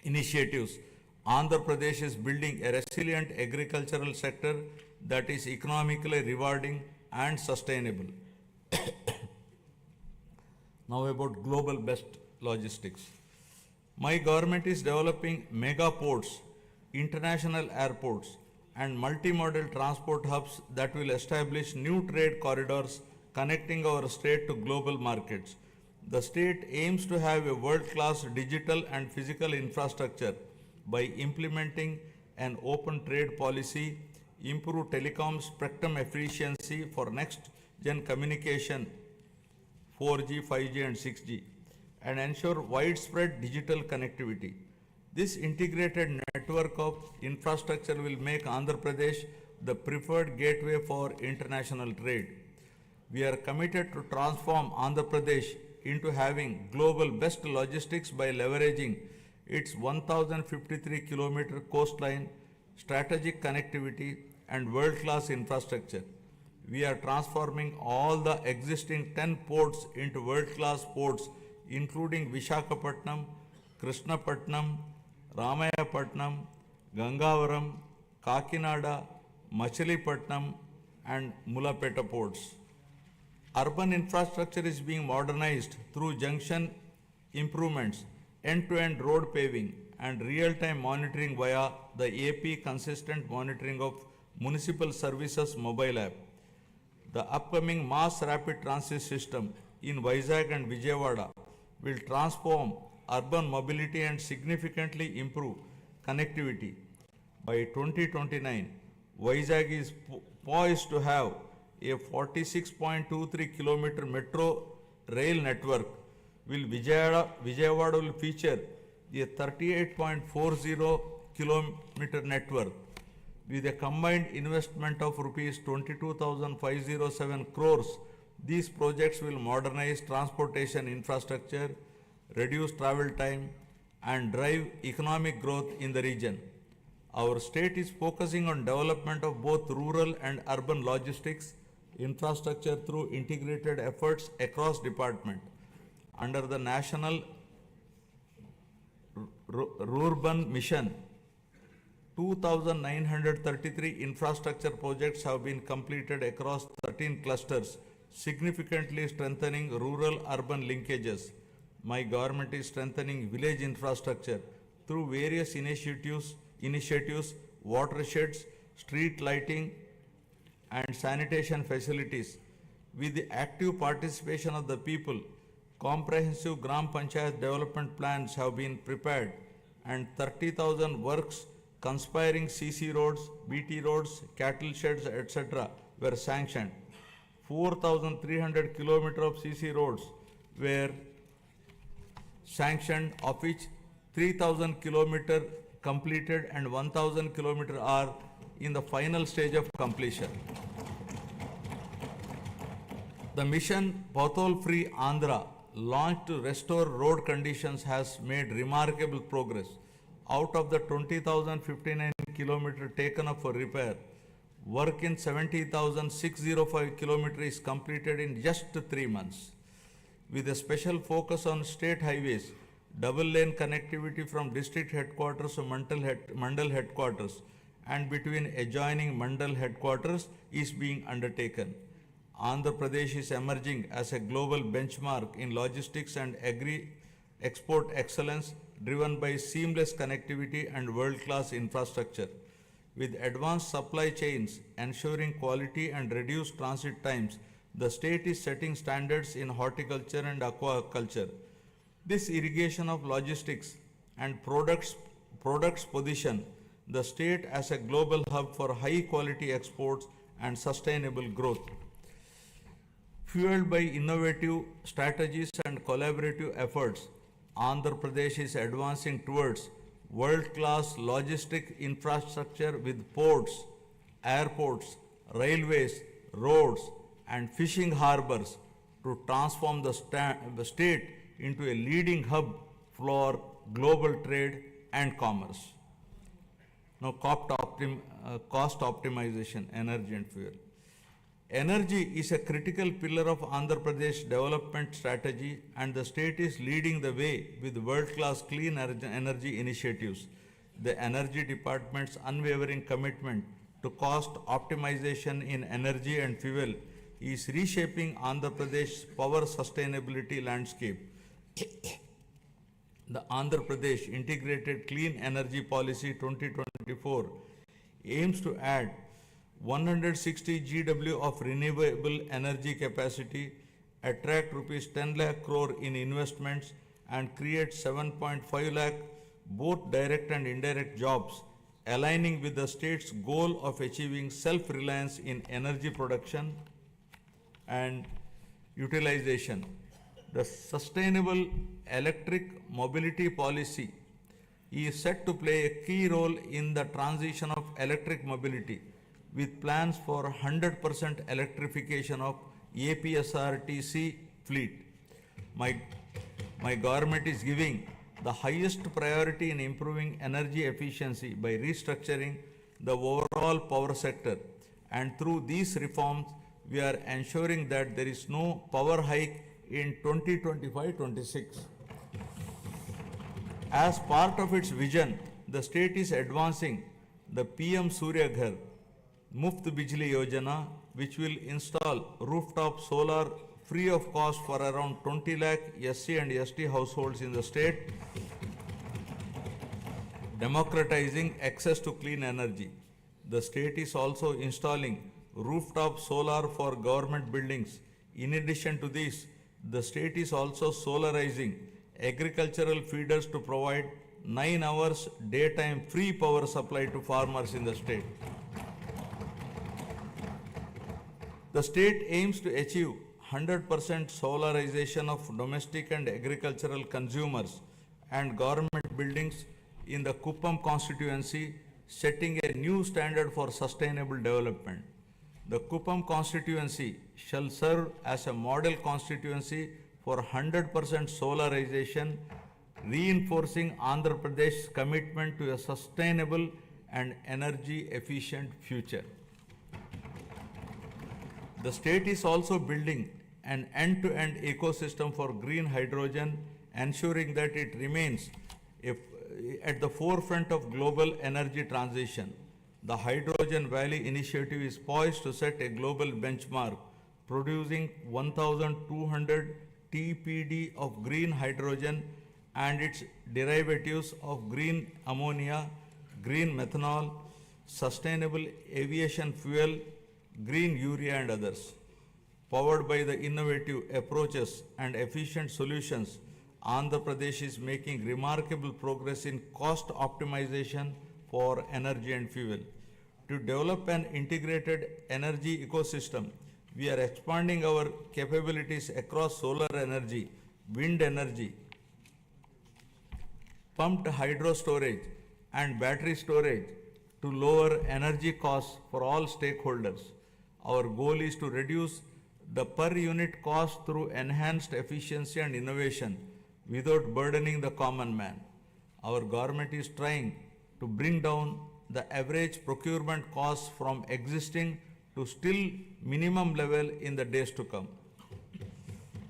initiatives, Andhra Pradesh is building a resilient agricultural sector that is economically rewarding and sustainable. Now about global best logistics. My government is developing mega ports, international airports, and multimodal transport hubs that will establish new trade corridors connecting our state to global markets. The state aims to have a world-class digital and physical infrastructure by implementing an open trade policy, improve telecom spectrum efficiency for next-gen communication, 4G, 5G and 6G, and ensure widespread digital connectivity. This integrated network of infrastructure will make Andhra Pradesh the preferred gateway for international trade. We are committed to transform Andhra Pradesh into having global best logistics by leveraging its 1053 kilometer coastline, strategic connectivity and world-class infrastructure. We are transforming all the existing 10 ports into world-class ports, including Visakhapatnam, Krishnapatnam, Ramayapatnam, Gangavaram, Kakinada, Machilipatnam and Mulapeta ports. Urban infrastructure is being modernized through junction improvements, end-to-end road paving and real-time monitoring via the AP Consistent Monitoring of Municipal Services mobile app. The upcoming mass rapid transit system in Vizag and Vijayawada will transform urban mobility and significantly improve connectivity. By 2029, Vizag is poised to have a 46.23 kilometer metro rail network. Vijayawada will feature a 38.40 kilometer network with a combined investment of rupees 22,507 crores. These projects will modernize transportation infrastructure, reduce travel time, and drive economic growth in the region. Our state is focusing on development of both rural and urban logistics infrastructure through integrated efforts across department. Under the National Rural Mission, 2,933 infrastructure projects have been completed across 13 clusters, significantly strengthening rural-urban linkages. My government is strengthening village infrastructure through various initiatives, watersheds, street lighting, and sanitation facilities. With the active participation of the people, comprehensive Gram Panchayat development plans have been prepared and 30,000 works conspiring CC roads, BT roads, cattle sheds, etc. were sanctioned. 4,300 kilometers of CC roads were sanctioned, of which 3,000 kilometers completed and 1,000 kilometers are in the final stage of completion. The mission Pothole Free Andhra, launched to restore road conditions, has made remarkable progress. Out of the 20,059 kilometers taken up for repair, work in 70,605 kilometers is completed in just 3 months. With a special focus on state highways, double lane connectivity from district headquarters to Mandal headquarters and between adjoining Mandal headquarters is being undertaken. Andhra Pradesh is emerging as a global benchmark in logistics and agri-export excellence, driven by seamless connectivity and world-class infrastructure. With advanced supply chains ensuring quality and reduced transit times, the state is setting standards in horticulture and aquaculture. This irrigation of logistics and products position the state as a global hub for high-quality exports and sustainable growth. Fueled by innovative strategies and collaborative efforts, Andhra Pradesh is advancing towards world-class logistic infrastructure with ports, airports, railways, roads, and fishing harbors to transform the state into a leading hub for global trade and commerce. Now, cost optimization, energy and fuel. Energy is a critical pillar of Andhra Pradesh development strategy, and the state is leading the way with world-class clean energy initiatives. The Energy Department's unwavering commitment to cost optimization in energy and fuel is reshaping Andhra Pradesh's power sustainability landscape. The Andhra Pradesh Integrated Clean Energy Policy 2024 aims to add 160 GW of renewable energy capacity, attract rupees 10 lakh crore in investments, and create 7.5 lakh both direct and indirect jobs, aligning with the state's goal of achieving self-reliance in energy production and utilization. The Sustainable Electric Mobility Policy is set to play a key role in the transition of electric mobility, with plans for 100% electrification of APSRTC fleet. My government is giving the highest priority in improving energy efficiency by restructuring the overall power sector, and through these reforms, we are ensuring that there is no power hike in 2025-26. As part of its vision, the state is advancing the PM Surya Ghar Muft Bijli Yojana, which will install rooftop solar free of cost for around 20 lakh SC and ST households in the state, democratizing access to clean energy. The state is also installing rooftop solar for government buildings. In addition to this, the state is also solarizing agricultural feeders to provide 9 hours daytime free power supply to farmers in the state. The state aims to achieve 100% solarization of domestic and agricultural consumers and government buildings in the Kuppam constituency, setting a new standard for sustainable development. The Kuppam constituency shall serve as a model constituency for 100% solarization, reinforcing Andhra Pradesh's commitment to a sustainable and energy efficient future. The state is also building an end-to-end ecosystem for green hydrogen, ensuring that it remains at the forefront of global energy transition. The Hydrogen Valley initiative is poised to set a global benchmark, producing 1,200 TPD of green hydrogen and its derivatives of green ammonia, green methanol, sustainable aviation fuel, green urea and others. Powered by the innovative approaches and efficient solutions, Andhra Pradesh is making remarkable progress in cost optimization for energy and fuel. To develop an integrated energy ecosystem, we are expanding our capabilities across solar energy, wind energy, pumped hydro storage, and battery storage to lower energy costs for all stakeholders. Our goal is to reduce the per unit cost through enhanced efficiency and innovation without burdening the common man. Our government is trying to bring down the average procurement costs from existing to still minimum level in the days to come.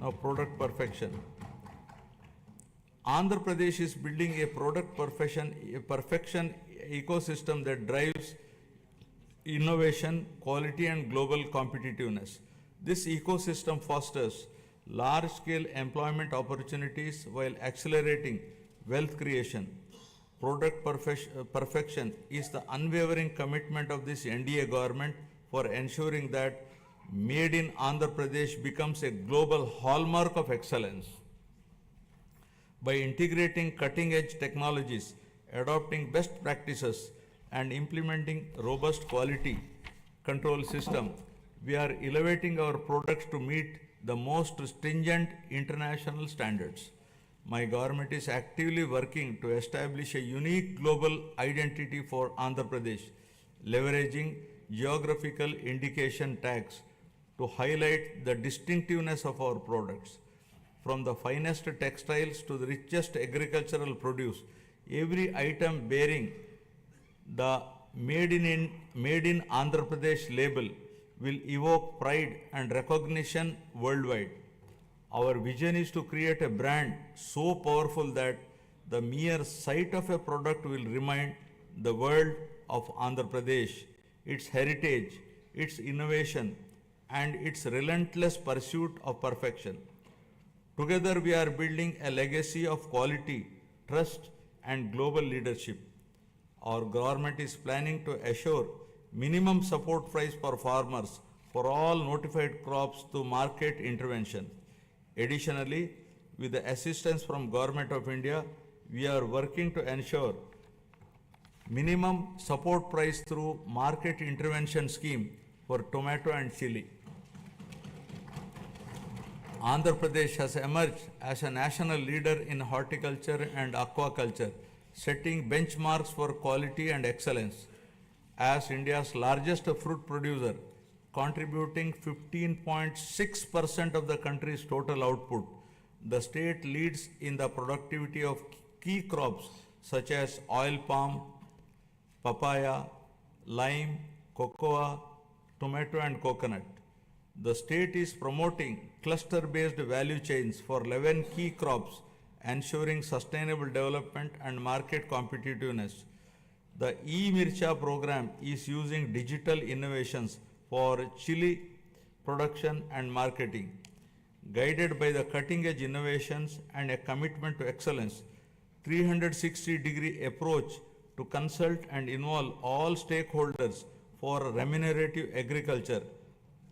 Now, product perfection. Andhra Pradesh is building a perfection ecosystem that drives innovation, quality and global competitiveness. This ecosystem fosters large-scale employment opportunities while accelerating wealth creation. Product perfection is the unwavering commitment of this NDA government for ensuring that Made in Andhra Pradesh becomes a global hallmark of excellence. By integrating cutting-edge technologies, adopting best practices, and implementing robust quality control system, we are elevating our products to meet the most stringent international standards. My government is actively working to establish a unique global identity for Andhra Pradesh, leveraging geographical indication tags to highlight the distinctiveness of our products. From the finest textiles to the richest agricultural produce, every item bearing the Made in Andhra Pradesh label will evoke pride and recognition worldwide. Our vision is to create a brand so powerful that the mere sight of a product will remind the world of Andhra Pradesh, its heritage, its innovation, and its relentless pursuit of perfection. Together, we are building a legacy of quality, trust, and global leadership. Our government is planning to assure minimum support price for farmers for all notified crops through market intervention. Additionally, with the assistance from Government of India, we are working to ensure minimum support price through market intervention scheme for tomato and chili. Andhra Pradesh has emerged as a national leader in horticulture and aquaculture, setting benchmarks for quality and excellence. As India's largest fruit producer, contributing 15.6% of the country's total output, the state leads in the productivity of key crops such as oil palm, papaya, lime, cocoa, tomato and coconut. The state is promoting cluster-based value chains for 11 key crops, ensuring sustainable development and market competitiveness. The e-Mircha program is using digital innovations for chili production and marketing. Guided by the cutting-edge innovations and a commitment to excellence, 360-degree approach to consult and involve all stakeholders for remunerative agriculture,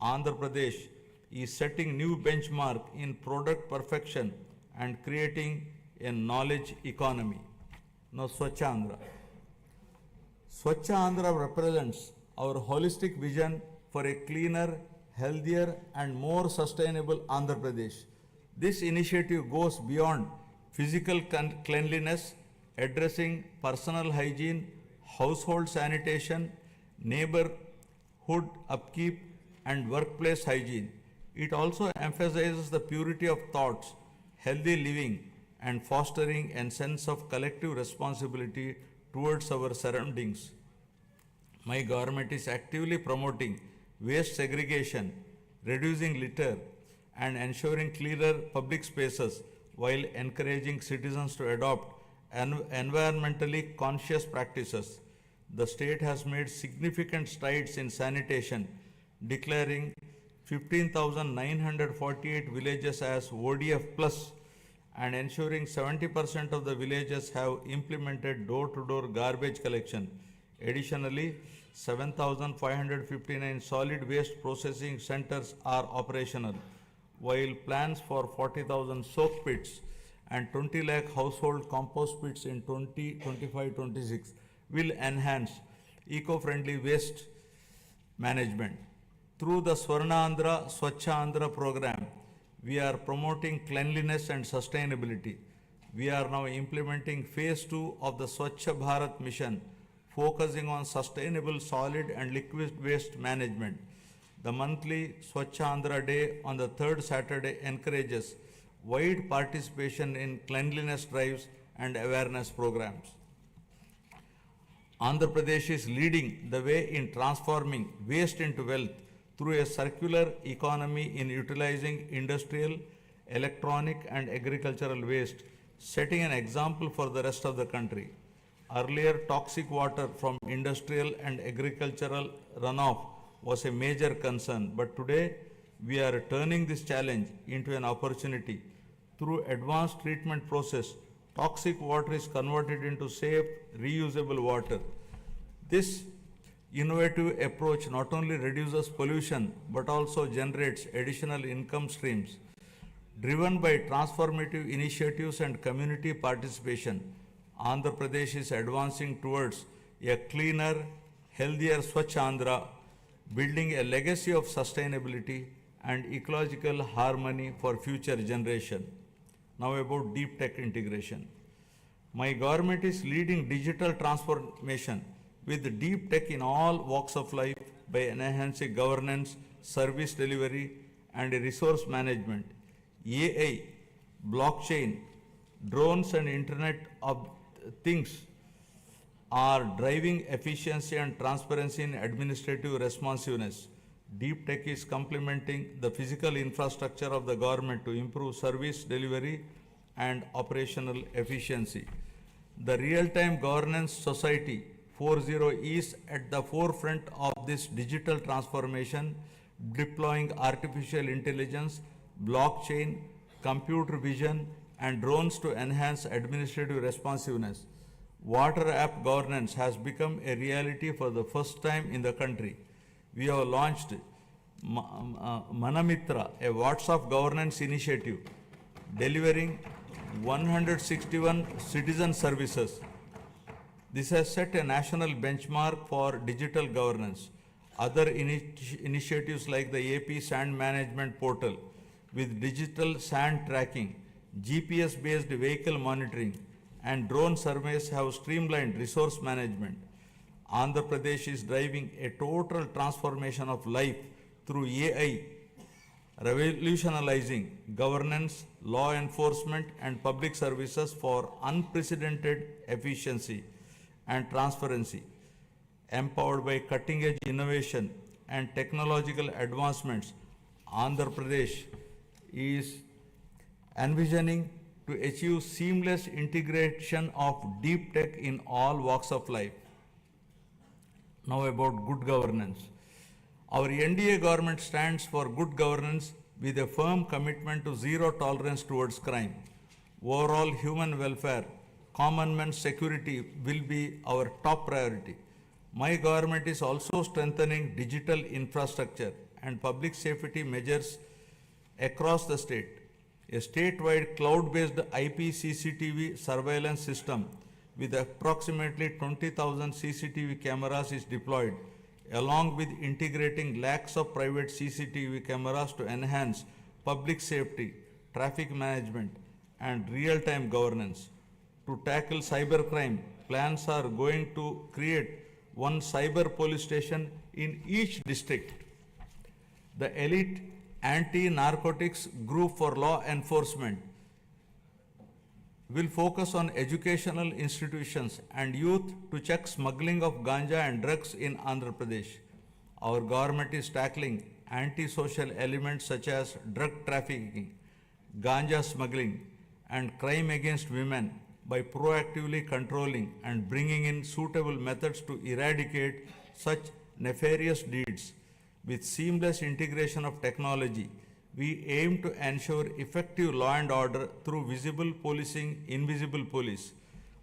Andhra Pradesh is setting new benchmark in product perfection and creating a knowledge economy. Now, Swachha Andhra. Swachha Andhra represents our holistic vision for a cleaner, healthier and more sustainable Andhra Pradesh. This initiative goes beyond cleanliness, addressing personal hygiene, household sanitation, neighborhood upkeep, and workplace hygiene. It also emphasizes the purity of thoughts, healthy living, and fostering a sense of collective responsibility towards our surroundings. My government is actively promoting waste segregation, reducing litter, and ensuring cleaner public spaces while encouraging citizens to adopt environmentally conscious practices. The state has made significant strides in sanitation, declaring 15,948 villages as ODF plus and ensuring 70% of the villages have implemented door-to-door garbage collection. Additionally, 7,559 solid waste processing centers are operational, while plans for 40,000 soak pits and 20 lakh household compost pits in 2025-26 will enhance eco-friendly waste management. Through the Swarna Andhra Swachha Andhra program, we are promoting cleanliness and sustainability. We are now implementing phase 2 of the Swachha Bharat mission, focusing on sustainable solid and liquid waste management. The monthly Swachha Andhra Day on the third Saturday encourages wide participation in cleanliness drives and awareness programs. Andhra Pradesh is leading the way in transforming waste into wealth through a circular economy in utilizing industrial, electronic, and agricultural waste, setting an example for the rest of the country. Earlier, toxic water from industrial and agricultural runoff was a major concern, but today we are turning this challenge into an opportunity. Through advanced treatment process, toxic water is converted into safe, reusable water. This innovative approach not only reduces pollution but also generates additional income streams. Driven by transformative initiatives and community participation, Andhra Pradesh is advancing towards a cleaner, healthier Swachh Andhra, building a legacy of sustainability and ecological harmony for future generation. Now about deep tech integration. My government is leading digital transformation with deep tech in all walks of life by enhancing governance, service delivery, and resource management. AI, blockchain, drones, and Internet of Things are driving efficiency and transparency in administrative responsiveness. Deep tech is complementing the physical infrastructure of the government to improve service delivery and operational efficiency. The Real-Time Governance Society 4.0 is at the forefront of this digital transformation, deploying artificial intelligence, blockchain, computer vision, and drones to enhance administrative responsiveness. Water app governance has become a reality for the first time in the country. We have launched Manamitra, a WhatsApp governance initiative, delivering 161 citizen services. This has set a national benchmark for digital governance. Other initiatives like the AP Sand Management Portal with digital sand tracking, GPS-based vehicle monitoring, and drone surveys have streamlined resource management. Andhra Pradesh is driving a total transformation of life through AI, revolutionizing governance, law enforcement, and public services for unprecedented efficiency and transparency. Empowered by cutting-edge innovation and technological advancements, Andhra Pradesh is envisioning to achieve seamless integration of deep tech in all walks of life. Now about good governance. Our NDA government stands for good governance with a firm commitment to zero tolerance towards crime. Overall human welfare, common man's security will be our top priority. My government is also strengthening digital infrastructure and public safety measures across the state. A statewide cloud-based IP CCTV surveillance system with approximately 20,000 CCTV cameras is deployed, along with integrating lakhs of private CCTV cameras to enhance public safety, traffic management, and real-time governance. To tackle cybercrime, plans are going to create one cyber police station in each district. The elite anti-narcotics group for law enforcement will focus on educational institutions and youth to check smuggling of ganja and drugs in Andhra Pradesh. Our government is tackling anti-social elements such as drug trafficking, ganja smuggling, and crime against women by proactively controlling and bringing in suitable methods to eradicate such nefarious deeds. With seamless integration of technology, we aim to ensure effective law and order through visible policing, invisible police.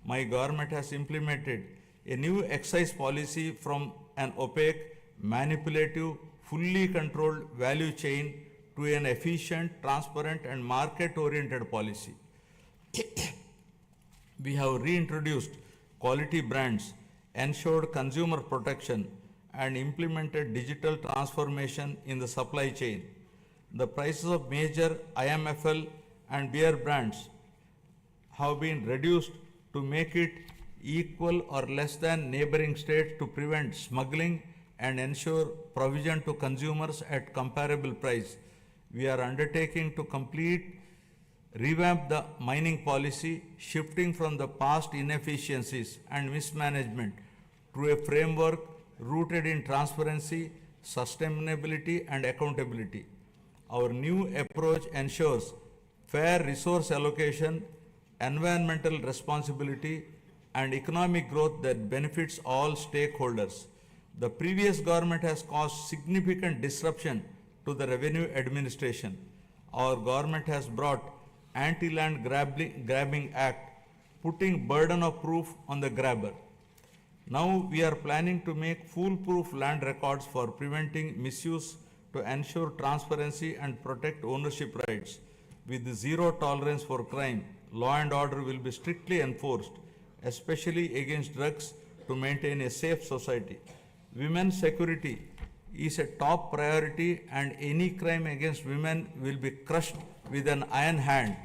My government has implemented a new excise policy from an opaque, manipulative, fully controlled value chain to an efficient, transparent, and market-oriented policy. We have reintroduced quality brands, ensured consumer protection, and implemented digital transformation in the supply chain. The prices of major IMFL and beer brands have been reduced to make it equal or less than neighboring states to prevent smuggling and ensure provision to consumers at comparable price. We are undertaking to revamp the mining policy, shifting from the past inefficiencies and mismanagement to a framework rooted in transparency, sustainability, and accountability. Our new approach ensures fair resource allocation, environmental responsibility, and economic growth that benefits all stakeholders. The previous government has caused significant disruption to the revenue administration. Our government has brought Anti-Land Grabbing Act, putting burden of proof on the grabber. Now we are planning to make foolproof land records for preventing misuse to ensure transparency and protect ownership rights. With zero tolerance for crime, law and order will be strictly enforced, especially against drugs, to maintain a safe society. Women's security is a top priority, and any crime against women will be crushed with an iron hand.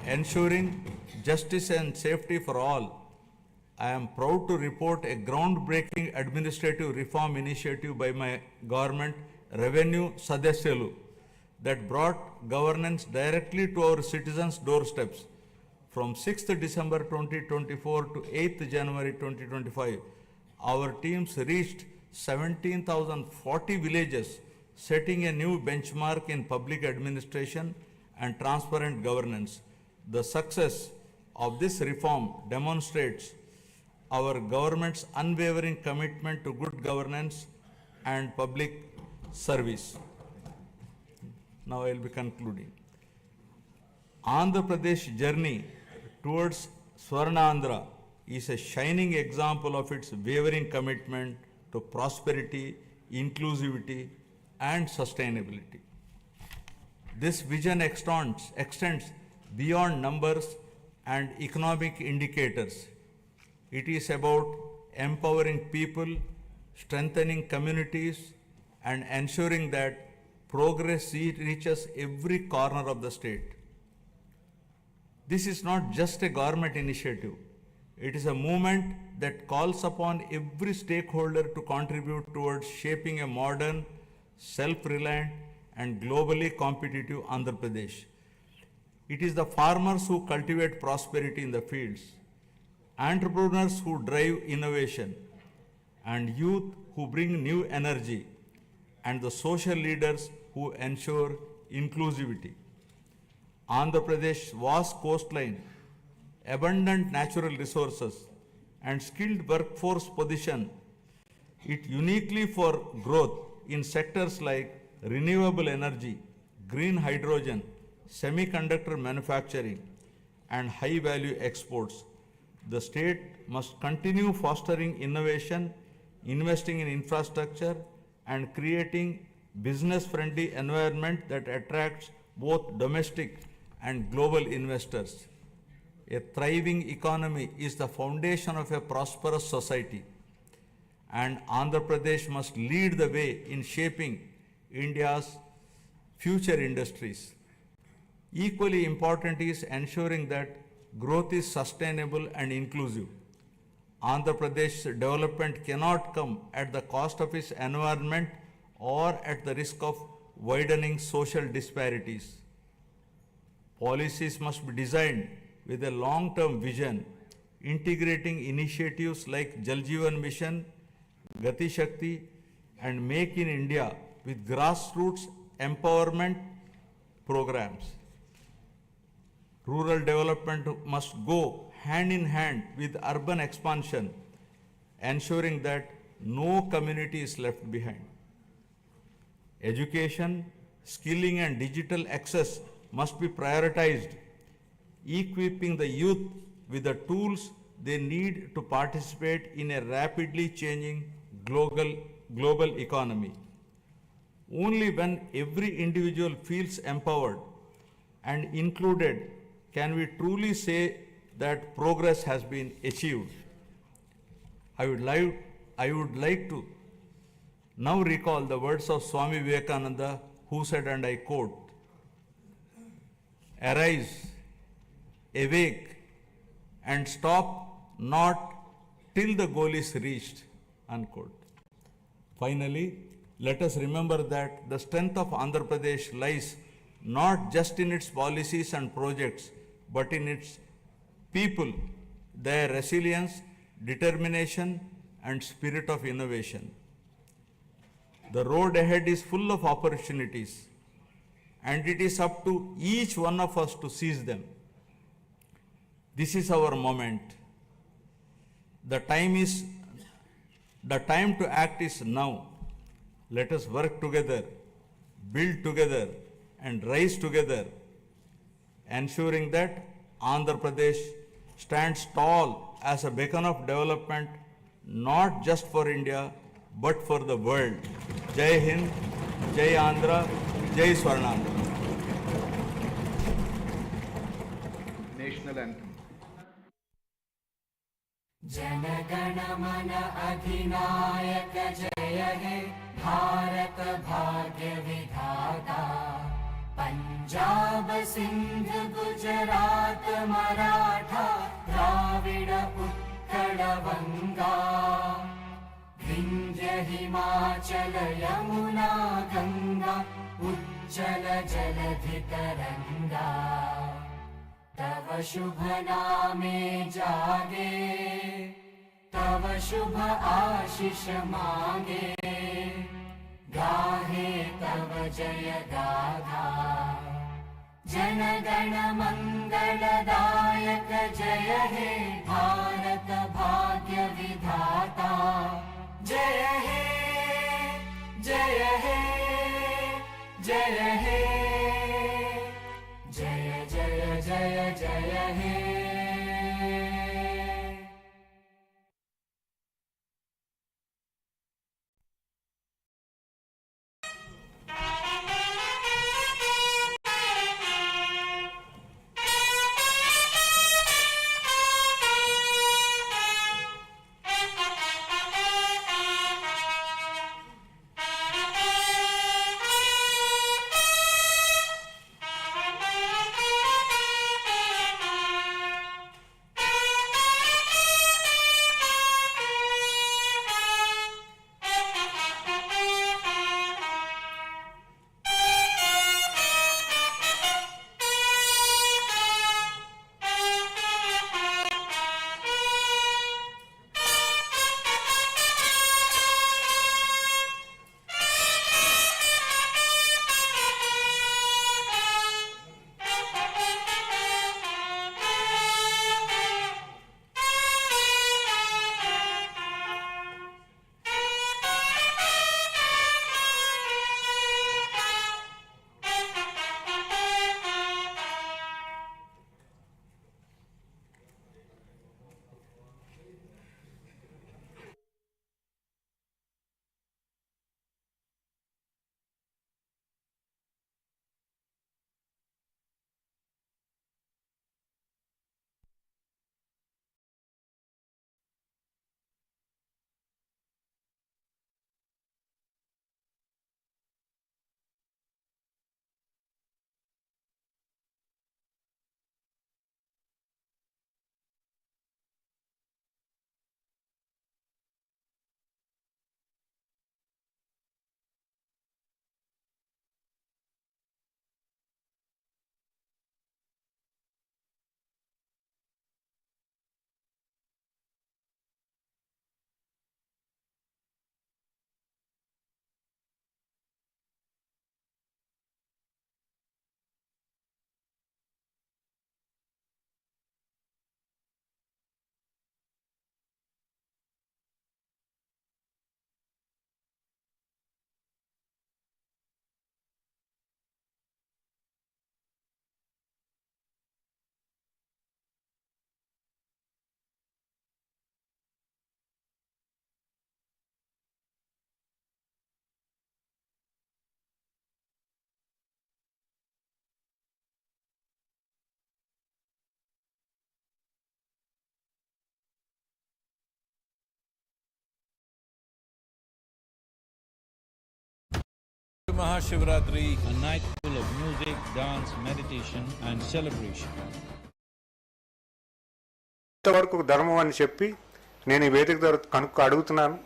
Ensuring justice and safety for all, I am proud to report a groundbreaking administrative reform initiative by my government, Revenue Sadasyalu, that brought governance directly to our citizens' doorsteps. From 6th December 2024 to 8th January 2025, our teams reached 17,040 villages, setting a new benchmark in public administration and transparent governance. The success of this reform demonstrates our government's unwavering commitment to good governance and public service. Now I will be concluding. Andhra Pradesh journey towards Swarnandhra is a shining example of its wavering commitment to prosperity, inclusivity, and sustainability. This vision extends beyond numbers and economic indicators. It is about empowering people, strengthening communities, and ensuring that progress reaches every corner of the state. This is not just a government initiative. It is a movement that calls upon every stakeholder to contribute towards shaping a modern, self-reliant, and globally competitive Andhra Pradesh. It is the farmers who cultivate prosperity in the fields, entrepreneurs who drive innovation, and youth who bring new energy, and the social leaders who ensure inclusivity. Andhra Pradesh's vast coastline, abundant natural resources, and skilled workforce position it uniquely for growth in sectors like renewable energy, green hydrogen, semiconductor manufacturing, and high-value exports. The state must continue fostering innovation, investing in infrastructure, and creating business-friendly environment that attracts both domestic and global investors. A thriving economy is the foundation of a prosperous society, and Andhra Pradesh must lead the way in shaping India's future industries. Equally important is ensuring that growth is sustainable and inclusive. Andhra Pradesh's development cannot come at the cost of its environment or at the risk of widening social disparities. Policies must be designed with a long-term vision, integrating initiatives like Jal Jeevan Mission, Gati Shakti, and Make in India with grassroots empowerment programs. Rural development must go hand in hand with urban expansion, ensuring that no community is left behind. Education, skilling, and digital access must be prioritized, equipping the youth with the tools they need to participate in a rapidly changing global economy. Only when every individual feels empowered and included can we truly say that progress has been achieved. I would like to now recall the words of Swami Vivekananda, who said, and I quote, "Arise, awake, and stop not till the goal is reached," unquote. Finally, let us remember that the strength of Andhra Pradesh lies not just in its policies and projects, but in its people, their resilience, determination, and spirit of innovation. The road ahead is full of opportunities, and it is up to each one of us to seize them. This is our moment. The time to act is now. Let us work together, build together, and rise together, ensuring that Andhra Pradesh stands tall as a beacon of development, not just for India, but for the world. Jai Hind, Jai Andhra, Jai Swarnandhra. National anthem. जनगण मन अधिनायक जय हे भारत भाग्य विधाता पंजाब सिंध गुजरात मराठा द्राविड उत्कल बंगा विंध्य हिमाचल यमुना गंगा उज्जल जलधि तरंगा तव शुभ नामे जागे तव शुभ आशीष मांगे गाहे तव जय गाथा जन गण मंगलदायक जय हे भारत भाग्य विधाता जय हे जय हे जय हे जय जय जय जय हे Mahashivratri, a night full of music, dance, meditation and celebration. ఇంతవరకు ధర్మం అని చెప్పి నేను ఈ వేదిక ద్వారా అడుగుతున్నాను.